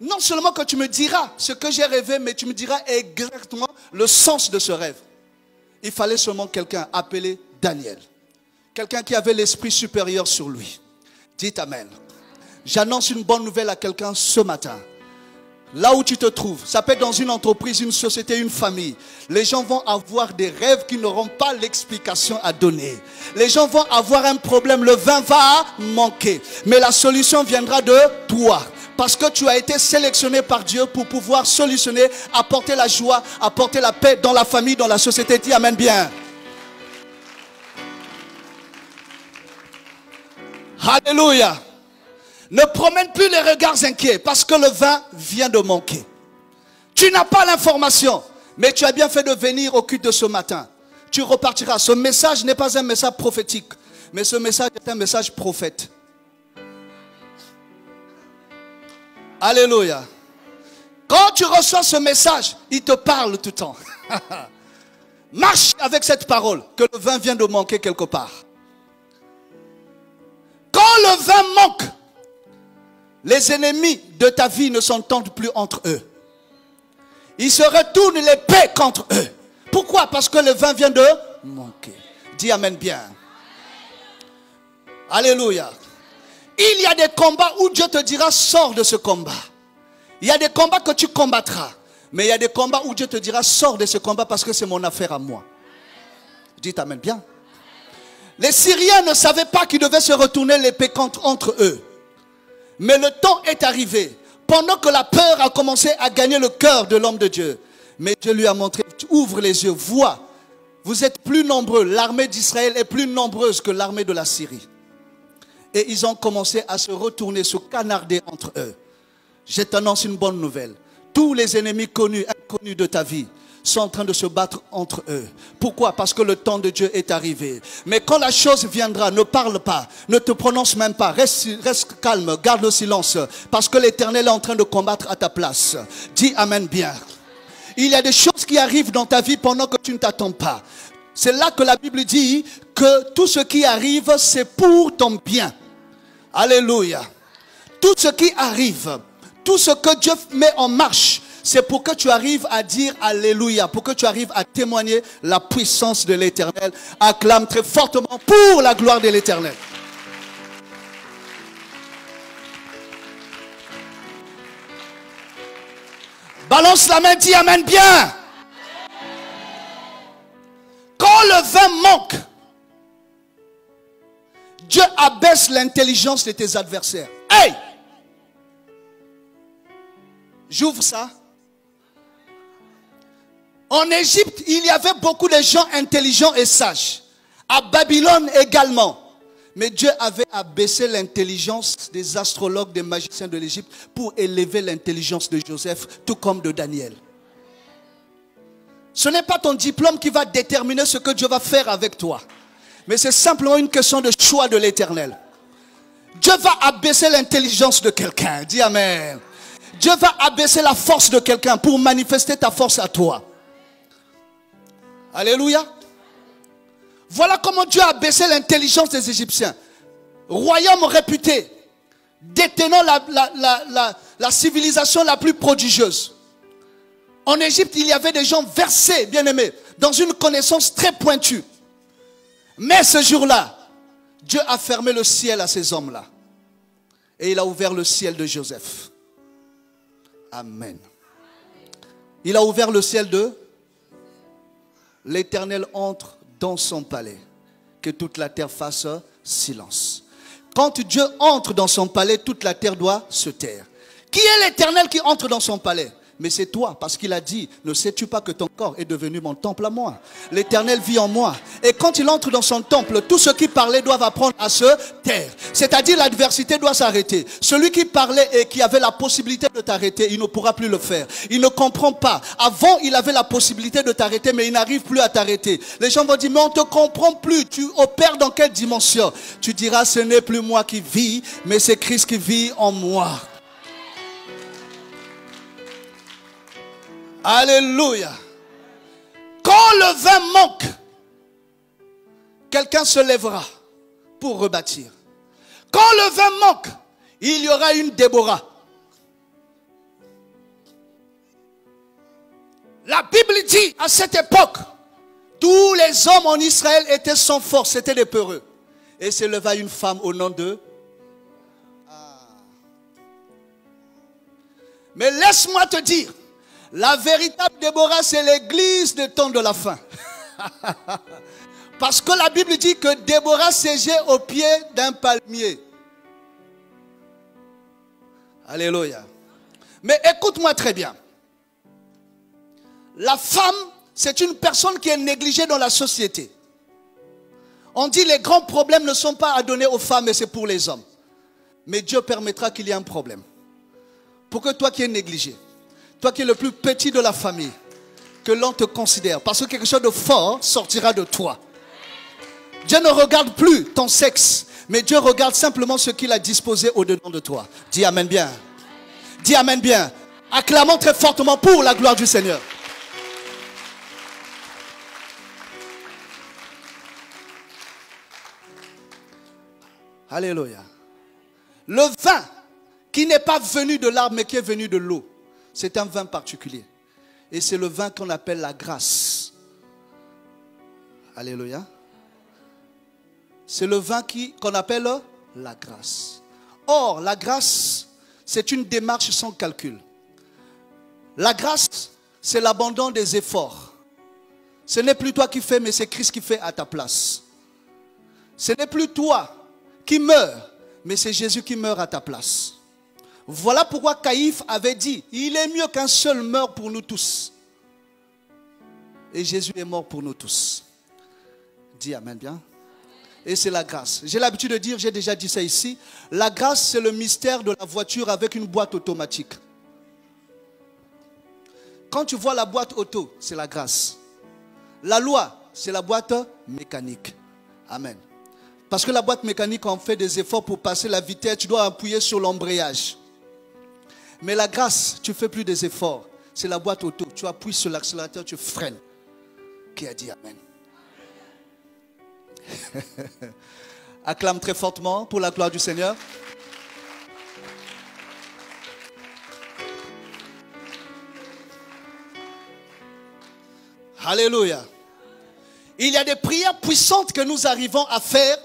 S1: Non seulement que tu me diras ce que j'ai rêvé, mais tu me diras exactement le sens de ce rêve. Il fallait seulement quelqu'un appelé Daniel. Quelqu'un qui avait l'esprit supérieur sur lui. Dites amen. J'annonce une bonne nouvelle à quelqu'un ce matin. Là où tu te trouves, ça peut être dans une entreprise, une société, une famille. Les gens vont avoir des rêves qui n'auront pas l'explication à donner. Les gens vont avoir un problème, le vin va manquer. Mais la solution viendra de toi. Parce que tu as été sélectionné par Dieu pour pouvoir solutionner, apporter la joie, apporter la paix dans la famille, dans la société. Dis amen bien. Alléluia. Ne promène plus les regards inquiets parce que le vin vient de manquer. Tu n'as pas l'information, mais tu as bien fait de venir au culte de ce matin. Tu repartiras. Ce message n'est pas un message prophétique, mais ce message est un message prophète. Alléluia. Quand tu reçois ce message, il te parle tout le temps. Marche avec cette parole que le vin vient de manquer quelque part. Quand le vin manque, les ennemis de ta vie ne s'entendent plus entre eux. Ils se retournent l'épée contre eux. Pourquoi? Parce que le vin vient de manquer. Dis amen bien. Alléluia. Il y a des combats où Dieu te dira sors de ce combat. Il y a des combats que tu combattras. Mais il y a des combats où Dieu te dira sors de ce combat parce que c'est mon affaire à moi. Dites amen bien. Les Syriens ne savaient pas qu'ils devaient se retourner l'épée entre eux. Mais le temps est arrivé. Pendant que la peur a commencé à gagner le cœur de l'homme de Dieu. Mais Dieu lui a montré, ouvre les yeux, vois. Vous êtes plus nombreux. L'armée d'Israël est plus nombreuse que l'armée de la Syrie. Et ils ont commencé à se retourner, se canarder entre eux. Je t'annonce une bonne nouvelle. Tous les ennemis connus, inconnus de ta vie sont en train de se battre entre eux. Pourquoi? Parce que le temps de Dieu est arrivé. Mais quand la chose viendra, ne parle pas, ne te prononce même pas, reste calme, garde le silence, parce que l'Éternel est en train de combattre à ta place. Dis amen bien. Il y a des choses qui arrivent dans ta vie pendant que tu ne t'attends pas. C'est là que la Bible dit que tout ce qui arrive, c'est pour ton bien. Alléluia. Tout ce qui arrive, tout ce que Dieu met en marche, C'est pour que tu arrives à dire Alléluia, pour que tu arrives à témoigner la puissance de l'Éternel. Acclame très fortement pour la gloire de l'Éternel. Balance la main, dis Amen bien. Quand le vin manque, Dieu abaisse l'intelligence de tes adversaires. Hey! J'ouvre ça. En Égypte, il y avait beaucoup de gens intelligents et sages. À Babylone également. Mais Dieu avait abaissé l'intelligence des astrologues, des magiciens de l'Égypte pour élever l'intelligence de Joseph, tout comme de Daniel. Ce n'est pas ton diplôme qui va déterminer ce que Dieu va faire avec toi. Mais c'est simplement une question de choix de l'Éternel. Dieu va abaisser l'intelligence de quelqu'un. Dis Amen. Dieu va abaisser la force de quelqu'un pour manifester ta force à toi. Alléluia. Voilà comment Dieu a abaissé l'intelligence des Égyptiens. Royaume réputé, détenant la civilisation la plus prodigieuse. En Égypte, il y avait des gens versés, bien-aimés, dans une connaissance très pointue. Mais ce jour-là, Dieu a fermé le ciel à ces hommes-là. Et il a ouvert le ciel de Joseph. Amen. Il a ouvert le ciel de... L'Éternel entre dans son palais. Que toute la terre fasse silence. Quand Dieu entre dans son palais, toute la terre doit se taire. Qui est l'Éternel qui entre dans son palais? Mais c'est toi, parce qu'il a dit, ne sais-tu pas que ton corps est devenu mon temple à moi? L'Éternel vit en moi. Et quand il entre dans son temple, tous ceux qui parlaient doivent apprendre à se taire. C'est-à-dire l'adversité doit s'arrêter. Celui qui parlait et qui avait la possibilité de t'arrêter, il ne pourra plus le faire. Il ne comprend pas. Avant, il avait la possibilité de t'arrêter, mais il n'arrive plus à t'arrêter. Les gens vont dire, mais on ne te comprend plus. Tu opères dans quelle dimension? Tu diras, ce n'est plus moi qui vis, mais c'est Christ qui vit en moi. Alléluia. Quand le vin manque, quelqu'un se lèvera pour rebâtir. Quand le vin manque, il y aura une Déborah. La Bible dit, à cette époque, tous les hommes en Israël étaient sans force, c'était des peureux. Et se leva une femme au nom de... Mais laisse-moi te dire, la véritable Déborah, c'est l'église des temps de la fin. Parce que la Bible dit que Déborah siégeait au pied d'un palmier. Alléluia. Mais écoute-moi très bien. La femme, c'est une personne qui est négligée dans la société. On dit les grands problèmes ne sont pas à donner aux femmes, mais c'est pour les hommes. Mais Dieu permettra qu'il y ait un problème. Pour que toi qui es négligé, toi qui es le plus petit de la famille, que l'on te considère. Parce que quelque chose de fort sortira de toi. Dieu ne regarde plus ton sexe, mais Dieu regarde simplement ce qu'il a disposé au-dedans de toi. Dis Amen bien. Dis Amen bien. Acclamons très fortement pour la gloire du Seigneur. Alléluia. Le vin qui n'est pas venu de l'arbre, mais qui est venu de l'eau. C'est un vin particulier. Et c'est le vin qu'on appelle la grâce. Alléluia. C'est le vin qu'on appelle la grâce. Or, la grâce, c'est une démarche sans calcul. La grâce, c'est l'abandon des efforts. Ce n'est plus toi qui fais, mais c'est Christ qui fait à ta place. Ce n'est plus toi qui meurs, mais c'est Jésus qui meurt à ta place. Voilà pourquoi Caïphe avait dit, il est mieux qu'un seul meure pour nous tous. Et Jésus est mort pour nous tous. Dis Amen bien. Et c'est la grâce. J'ai l'habitude de dire, j'ai déjà dit ça ici, la grâce c'est le mystère de la voiture avec une boîte automatique. Quand tu vois la boîte auto, c'est la grâce. La loi, c'est la boîte mécanique. Amen. Parce que la boîte mécanique, on fait des efforts pour passer la vitesse, tu dois appuyer sur l'embrayage. Mais la grâce, tu ne fais plus des efforts. C'est la boîte auto. Tu appuies sur l'accélérateur, tu freines. Qui a dit Amen? Acclame très fortement pour la gloire du Seigneur. Alléluia. Il y a des prières puissantes que nous arrivons à faire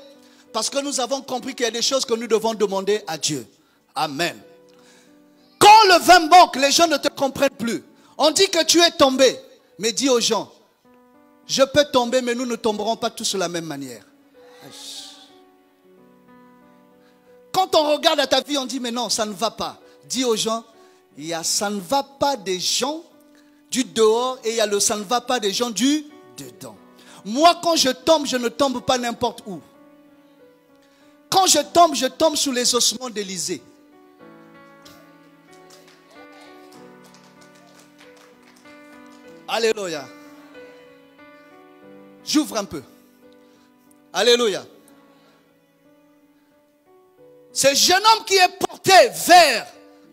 S1: parce que nous avons compris qu'il y a des choses que nous devons demander à Dieu. Amen. Quand le vin manque, les gens ne te comprennent plus. On dit que tu es tombé. Mais dis aux gens, je peux tomber, mais nous ne tomberons pas tous de la même manière. Quand on regarde à ta vie, on dit, mais non, ça ne va pas. Dis aux gens, il y a ça ne va pas des gens du dehors et il y a le ça ne va pas des gens du dedans. Moi, quand je ne tombe pas n'importe où. Quand je tombe sous les ossements d'Élysée. Alléluia. J'ouvre un peu. Alléluia. Ce jeune homme qui est porté vers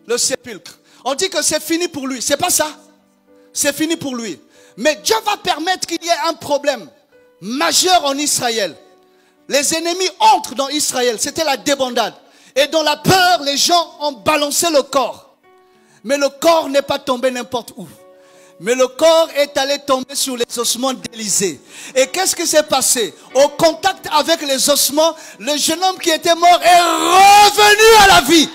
S1: le sépulcre. On dit que c'est fini pour lui. C'est pas ça. C'est fini pour lui. Mais Dieu va permettre qu'il y ait un problème majeur en Israël. Les ennemis entrent dans Israël. C'était la débandade. Et dans la peur, les gens ont balancé le corps. Mais le corps n'est pas tombé n'importe où. Mais le corps est allé tomber sur les ossements d'Élysée. Et qu'est-ce qui s'est passé? Au contact avec les ossements, le jeune homme qui était mort est revenu à la vie.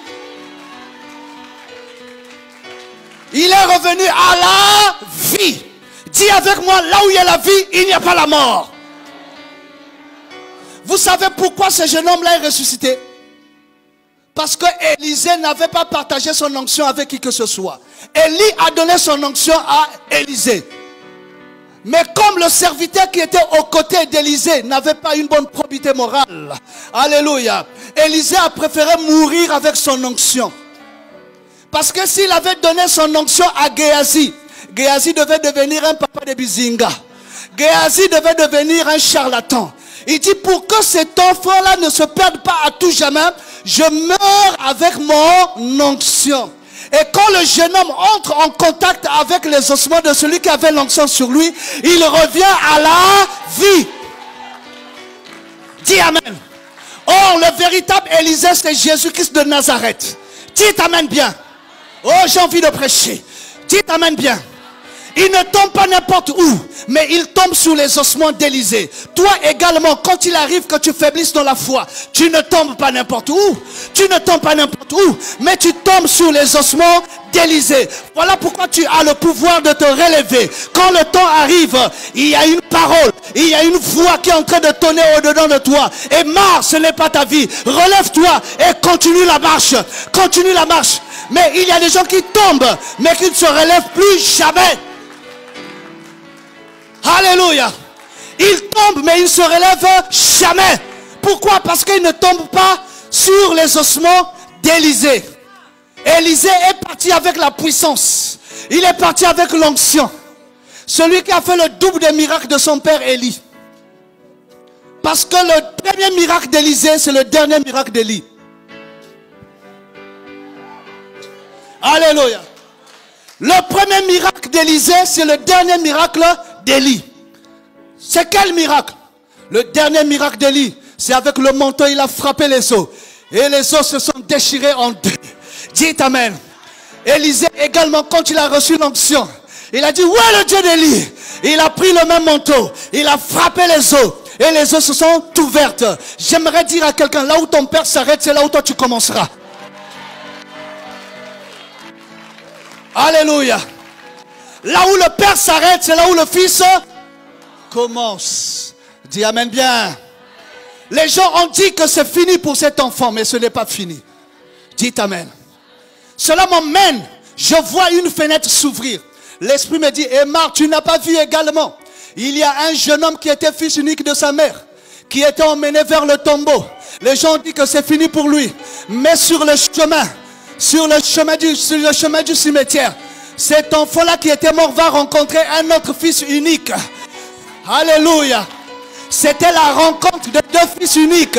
S1: Il est revenu à la vie. Dis avec moi, là où il y a la vie, il n'y a pas la mort. Vous savez pourquoi ce jeune homme-là est ressuscité? Parce que Élisée n'avait pas partagé son onction avec qui que ce soit. Élie a donné son onction à Élisée. Mais comme le serviteur qui était aux côtés d'Élisée n'avait pas une bonne probité morale, alléluia, Élisée a préféré mourir avec son onction. Parce que s'il avait donné son onction à Géasi, Géasi devait devenir un papa de Bizinga. Géasi devait devenir un charlatan. Il dit, pour que cet enfant-là ne se perde pas à tout jamais, je meurs avec mon onction. Et quand le jeune homme entre en contact avec les ossements de celui qui avait l'onction sur lui, il revient à la vie. Dis amen. Or, le véritable Élisée, c'est Jésus-Christ de Nazareth. Dites amen bien. Oh, j'ai envie de prêcher. Dites amen bien. Il ne tombe pas n'importe où, mais il tombe sur les ossements d'Élysée. Toi également, quand il arrive que tu faiblisses dans la foi, tu ne tombes pas n'importe où. Tu ne tombes pas n'importe où, mais tu tombes sur les ossements d'Élysée. Voilà pourquoi tu as le pouvoir de te relever. Quand le temps arrive, il y a une parole, il y a une voix qui est en train de tonner au-dedans de toi. Et marche, ce n'est pas ta vie. Relève-toi et continue la marche. Continue la marche. Mais il y a des gens qui tombent, mais qui ne se relèvent plus jamais. Alléluia. Il tombe mais il ne se relève jamais. Pourquoi? Parce qu'il ne tombe pas sur les ossements d'Élysée. Élysée est parti avec la puissance. Il est parti avec l'onction. Celui qui a fait le double des miracles de son père Élie. Parce que le premier miracle d'Élysée, c'est le dernier miracle d'Élie. Alléluia. Le premier miracle d'Élysée, c'est le dernier miracle d'Élie. C'est quel miracle? Le dernier miracle d'Élie, c'est avec le manteau, il a frappé les os. Et les os se sont déchirés en deux. Dites amen. Élisée également, quand il a reçu l'onction, il a dit, où est le Dieu d'Élie? Il a pris le même manteau, il a frappé les os. Et les os se sont ouvertes. J'aimerais dire à quelqu'un, là où ton père s'arrête, c'est là où toi tu commenceras. Alléluia. Là où le père s'arrête, c'est là où le fils commence. Dis amen bien. Les gens ont dit que c'est fini pour cet enfant, mais ce n'est pas fini. Dites amen. Cela m'emmène. Je vois une fenêtre s'ouvrir. L'esprit me dit, et Marc, tu n'as pas vu également. Il y a un jeune homme qui était fils unique de sa mère, qui était emmené vers le tombeau. Les gens ont dit que c'est fini pour lui. Mais sur le chemin du cimetière, cet enfant-là qui était mort va rencontrer un autre fils unique. Alléluia. C'était la rencontre de deux fils uniques.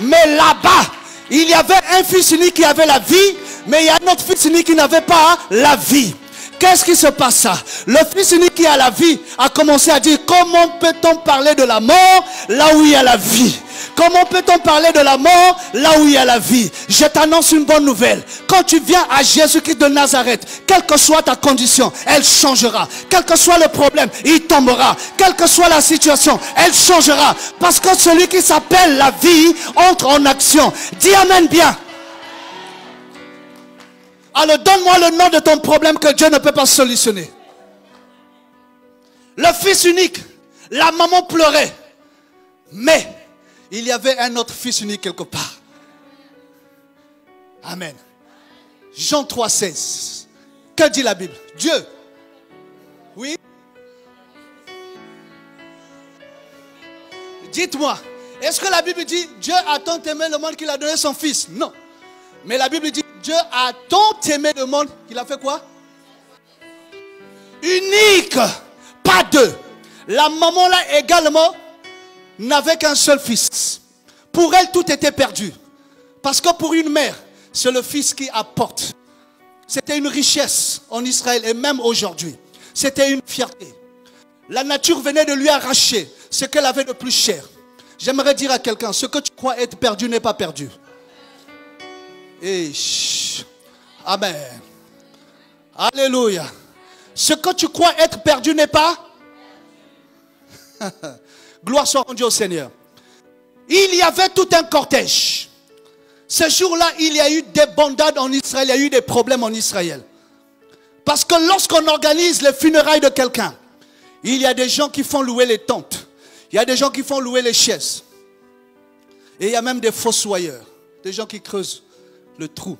S1: Mais là-bas, il y avait un fils unique qui avait la vie, mais il y a un autre fils unique qui n'avait pas la vie. Qu'est-ce qui se passa? Le fils unique qui a la vie a commencé à dire, comment peut-on parler de la mort là où il y a la vie? Comment peut-on parler de la mort là où il y a la vie? Je t'annonce une bonne nouvelle. Quand tu viens à Jésus-Christ de Nazareth, quelle que soit ta condition, elle changera. Quel que soit le problème, il tombera. Quelle que soit la situation, elle changera. Parce que celui qui s'appelle la vie entre en action. Dis amen bien. Alors donne-moi le nom de ton problème que Dieu ne peut pas solutionner. Le fils unique, la maman pleurait. Mais il y avait un autre fils unique quelque part. Amen. Jean 3,16. Que dit la Bible? Dieu. Oui. Dites-moi, est-ce que la Bible dit Dieu a tant aimé le monde qu'il a donné son fils? Non. Mais la Bible dit Dieu a tant aimé le monde qu'il a fait quoi? Unique. Pas deux. La maman là également n'avait qu'un seul fils. Pour elle tout était perdu. Parce que pour une mère, c'est le fils qui apporte. C'était une richesse en Israël et même aujourd'hui. C'était une fierté. La nature venait de lui arracher ce qu'elle avait de plus cher. J'aimerais dire à quelqu'un, ce que tu crois être perdu n'est pas perdu. Et amen. Alléluia. Ce que tu crois être perdu n'est pas. Gloire soit rendue au Seigneur. Il y avait tout un cortège. Ce jour-là, il y a eu des bandades en Israël, il y a eu des problèmes en Israël. Parce que lorsqu'on organise les funérailles de quelqu'un, il y a des gens qui font louer les tentes. Il y a des gens qui font louer les chaises. Et il y a même des fossoyeurs. Des gens qui creusent le trou.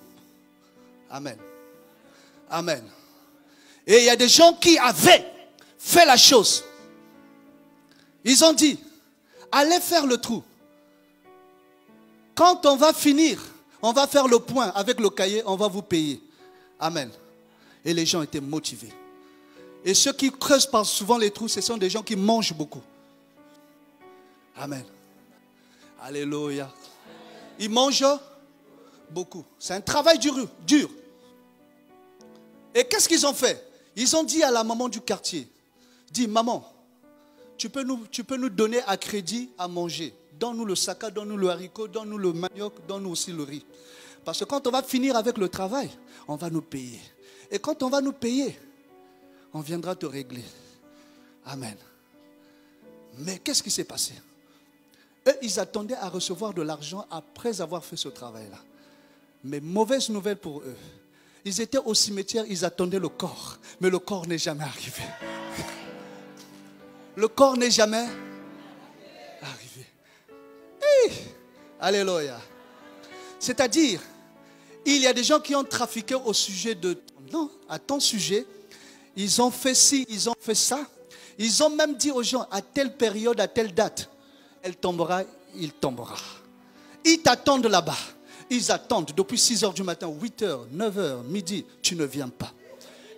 S1: Amen. Amen. Et il y a des gens qui avaient fait la chose. Ils ont dit, allez faire le trou. Quand on va finir, on va faire le point avec le cahier, on va vous payer. Amen. Et les gens étaient motivés. Et ceux qui creusent souvent les trous, ce sont des gens qui mangent beaucoup. Amen. Alléluia. Ils mangent beaucoup. C'est un travail dur. Et qu'est-ce qu'ils ont fait? Ils ont dit à la maman du quartier, dis maman, tu peux nous donner à crédit à manger. Donne-nous le saka, donne-nous le haricot, donne-nous le manioc, donne-nous aussi le riz. Parce que quand on va finir avec le travail, on va nous payer. Et quand on va nous payer, on viendra te régler. Amen. Mais qu'est-ce qui s'est passé? Eux, ils attendaient à recevoir de l'argent après avoir fait ce travail-là. Mais mauvaise nouvelle pour eux. Ils étaient au cimetière, ils attendaient le corps. Mais le corps n'est jamais arrivé. Le corps n'est jamais arrivé. Hey! Alléluia. C'est-à-dire, il y a des gens qui ont trafiqué au sujet de... Non, à ton sujet, ils ont fait ci, ils ont fait ça. Ils ont même dit aux gens, à telle période, à telle date, elle tombera, il tombera. Ils t'attendent là-bas. Ils attendent depuis 6 h du matin, 8 h, 9 h, midi, tu ne viens pas.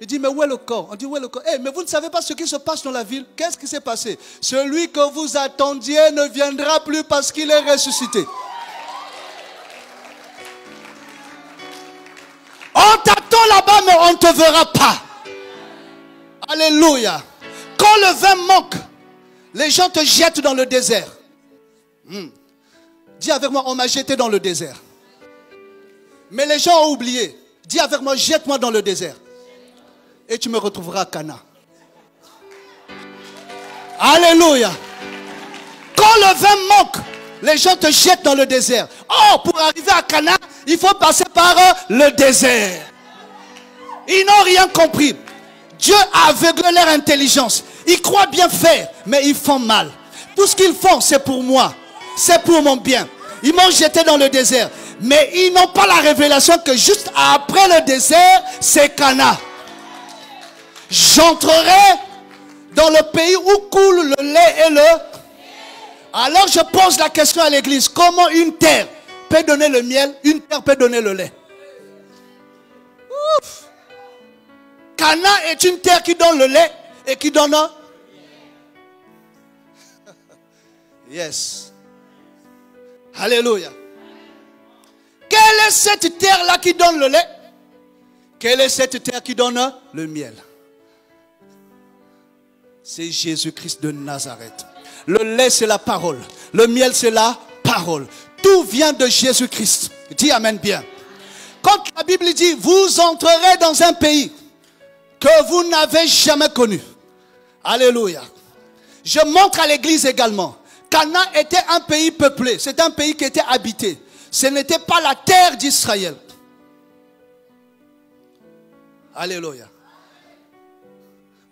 S1: Il dit, mais où est le corps? On dit, où est le corps? Mais vous ne savez pas ce qui se passe dans la ville. Qu'est-ce qui s'est passé? Celui que vous attendiez ne viendra plus parce qu'il est ressuscité. On t'attend là-bas, mais on ne te verra pas. Alléluia. Quand le vin manque, les gens te jettent dans le désert. Dis avec moi, on m'a jeté dans le désert. Mais les gens ont oublié. Dis avec moi, jette-moi dans le désert. Et tu me retrouveras à Cana. Alléluia. Quand le vin manque, les gens te jettent dans le désert. Oh, pour arriver à Cana, il faut passer par le désert. Ils n'ont rien compris. Dieu a aveuglé leur intelligence. Ils croient bien faire, mais ils font mal. Tout ce qu'ils font, c'est pour moi. C'est pour mon bien. Ils m'ont jeté dans le désert. Mais ils n'ont pas la révélation que juste après le désert, c'est Cana. J'entrerai dans le pays où coule le lait et le... Alors je pose la question à l'église. Comment une terre peut donner le miel, une terre peut donner le lait? Ouf. Cana est une terre qui donne le lait et qui donne... Yes. Alléluia. Quelle est cette terre-là qui donne le lait? Quelle est cette terre qui donne le miel? C'est Jésus-Christ de Nazareth. Le lait, c'est la parole. Le miel, c'est la parole. parole. Tout vient de Jésus-Christ. Dis amen bien. Quand la Bible dit, vous entrerez dans un pays que vous n'avez jamais connu. Alléluia. Je montre à l'église également. Canaan était un pays peuplé. C'est un pays qui était habité. Ce n'était pas la terre d'Israël. Alléluia.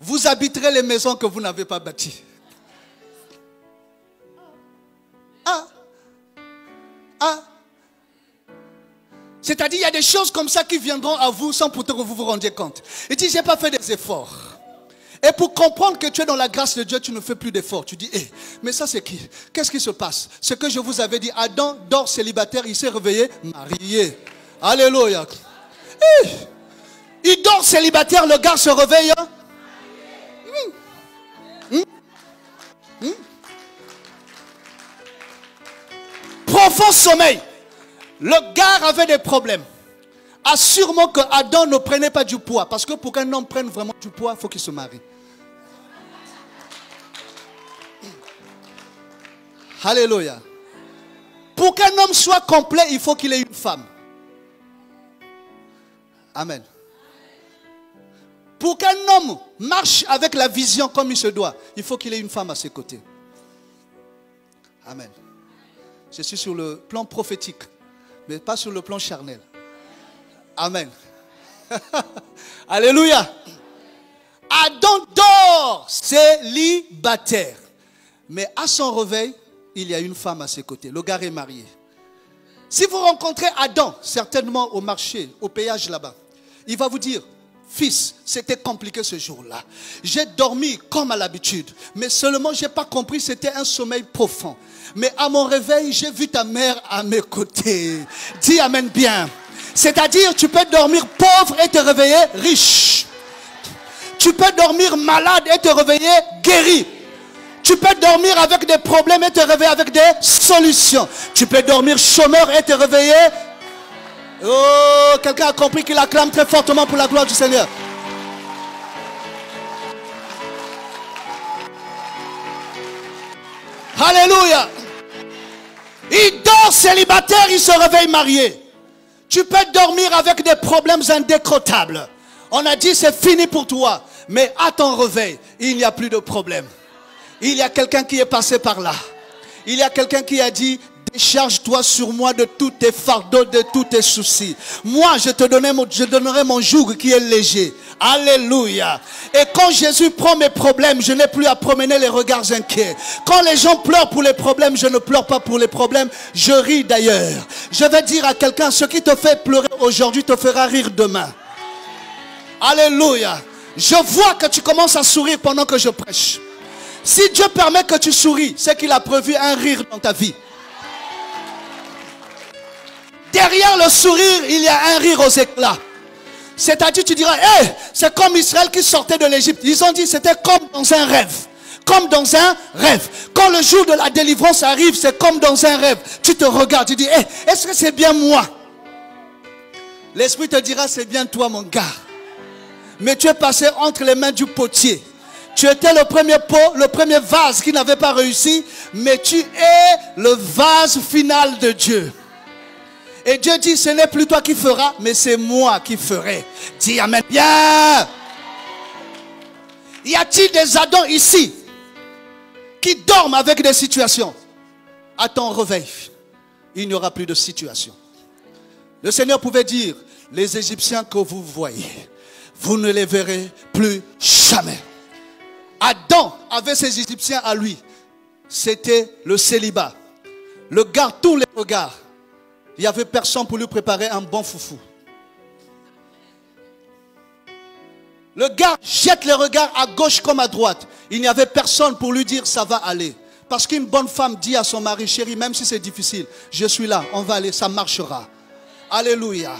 S1: Vous habiterez les maisons que vous n'avez pas bâties. C'est-à-dire, il y a des choses comme ça qui viendront à vous sans pourtant que vous vous rendiez compte. Il dit, je n'ai pas fait des efforts. Et pour comprendre que tu es dans la grâce de Dieu, tu ne fais plus d'efforts. Tu dis, mais ça c'est qui? Qu'est-ce qui se passe? Ce que je vous avais dit, Adam dort célibataire, il s'est réveillé marié. Alléluia. Il dort célibataire, le gars se réveille. Profond sommeil. Le gars avait des problèmes. Assure-moi que Adam ne prenait pas du poids. Parce que pour qu'un homme prenne vraiment du poids, il faut qu'il se marie. Alléluia. Pour qu'un homme soit complet, il faut qu'il ait une femme. Amen. Pour qu'un homme marche avec la vision comme il se doit, il faut qu'il ait une femme à ses côtés. Amen. Je suis sur le plan prophétique, mais pas sur le plan charnel. Amen. Alléluia. Adam dort célibataire. Mais à son réveil, il y a une femme à ses côtés. Le gars est marié. Si vous rencontrez Adam, certainement au marché, au péage là-bas, il va vous dire, fils, c'était compliqué ce jour-là. J'ai dormi comme à l'habitude, mais seulement je n'ai pas compris, c'était un sommeil profond. Mais à mon réveil, j'ai vu ta mère à mes côtés. Dis amen bien. C'est-à-dire, tu peux dormir pauvre et te réveiller riche. Tu peux dormir malade et te réveiller guéri. Tu peux dormir avec des problèmes et te réveiller avec des solutions. Tu peux dormir chômeur et te réveiller. Oh, quelqu'un a compris qu'il acclame très fortement pour la gloire du Seigneur. Alléluia. Il dort célibataire, il se réveille marié. Tu peux dormir avec des problèmes indécrottables. On a dit c'est fini pour toi. Mais à ton réveil, il n'y a plus de problème. Il y a quelqu'un qui est passé par là. Il y a quelqu'un qui a dit, décharge-toi sur moi de tous tes fardeaux, de tous tes soucis. Moi, je donnerai mon joug qui est léger. Alléluia. Et quand Jésus prend mes problèmes, je n'ai plus à promener les regards inquiets. Quand les gens pleurent pour les problèmes, je ne pleure pas pour les problèmes, je ris d'ailleurs. Je vais dire à quelqu'un, ce qui te fait pleurer aujourd'hui te fera rire demain. Alléluia. Je vois que tu commences à sourire pendant que je prêche. Si Dieu permet que tu souris, c'est qu'il a prévu un rire dans ta vie. Derrière le sourire, il y a un rire aux éclats. C'est-à-dire, tu diras, hey, c'est comme Israël qui sortait de l'Égypte. Ils ont dit, c'était comme dans un rêve. Comme dans un rêve. Quand le jour de la délivrance arrive, c'est comme dans un rêve. Tu te regardes, tu dis, hey, est-ce que c'est bien moi? L'Esprit te dira, c'est bien toi, mon gars. Mais tu es passé entre les mains du potier. Tu étais le premier pot, le premier vase qui n'avait pas réussi, mais tu es le vase final de Dieu. Et Dieu dit, ce n'est plus toi qui feras, mais c'est moi qui ferai. Dis amen bien. Y a-t-il des Adams ici qui dorment avec des situations? À ton réveil, il n'y aura plus de situation. Le Seigneur pouvait dire, les Égyptiens que vous voyez, vous ne les verrez plus jamais. Adam avait ses Égyptiens à lui. C'était le célibat. Le garde tous les regards. Il n'y avait personne pour lui préparer un bon foufou. Le gars jette les regards à gauche comme à droite. Il n'y avait personne pour lui dire ça va aller. Parce qu'une bonne femme dit à son mari, chérie, même si c'est difficile, je suis là, on va aller, ça marchera. Alléluia.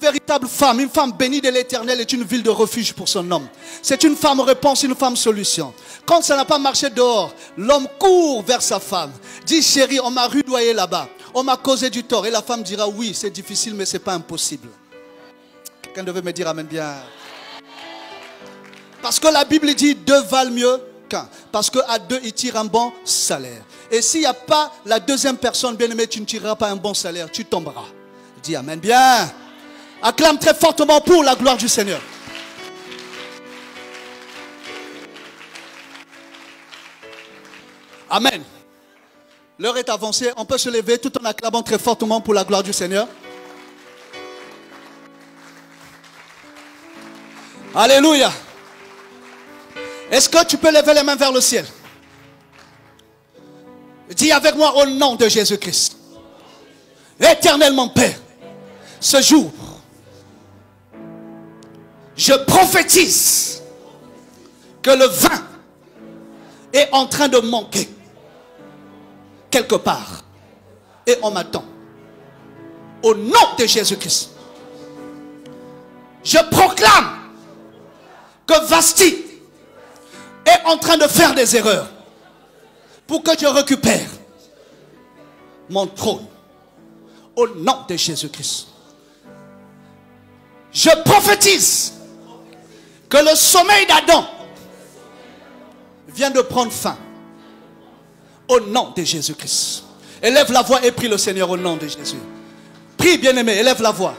S1: Une véritable femme, une femme bénie de l'Éternel est une ville de refuge pour son homme. C'est une femme réponse, une femme solution. Quand ça n'a pas marché dehors, l'homme court vers sa femme. Dit, chérie, on m'a rudoyé là-bas. On m'a causé du tort. Et la femme dira, oui, c'est difficile, mais ce n'est pas impossible. Quelqu'un devait me dire amen bien. Parce que la Bible dit, deux valent mieux qu'un. Parce qu'à deux, il tire un bon salaire. Et s'il n'y a pas la deuxième personne, bien-aimé, tu ne tireras pas un bon salaire, tu tomberas. Dis amen. Bien. Acclame très fortement pour la gloire du Seigneur. Amen. L'heure est avancée. On peut se lever tout en acclamant très fortement pour la gloire du Seigneur. Alléluia. Est-ce que tu peux lever les mains vers le ciel? Dis avec moi au nom de Jésus-Christ. Éternellement Père, ce jour, je prophétise que le vin est en train de manquer quelque part et on m'attend. Au nom de Jésus-Christ, je proclame que Vasti est en train de faire des erreurs pour que je récupère mon trône. Au nom de Jésus-Christ, je prophétise que le sommeil d'Adam vient de prendre fin. Au nom de Jésus-Christ. Élève la voix et prie le Seigneur au nom de Jésus. Prie, bien-aimé, élève la voix.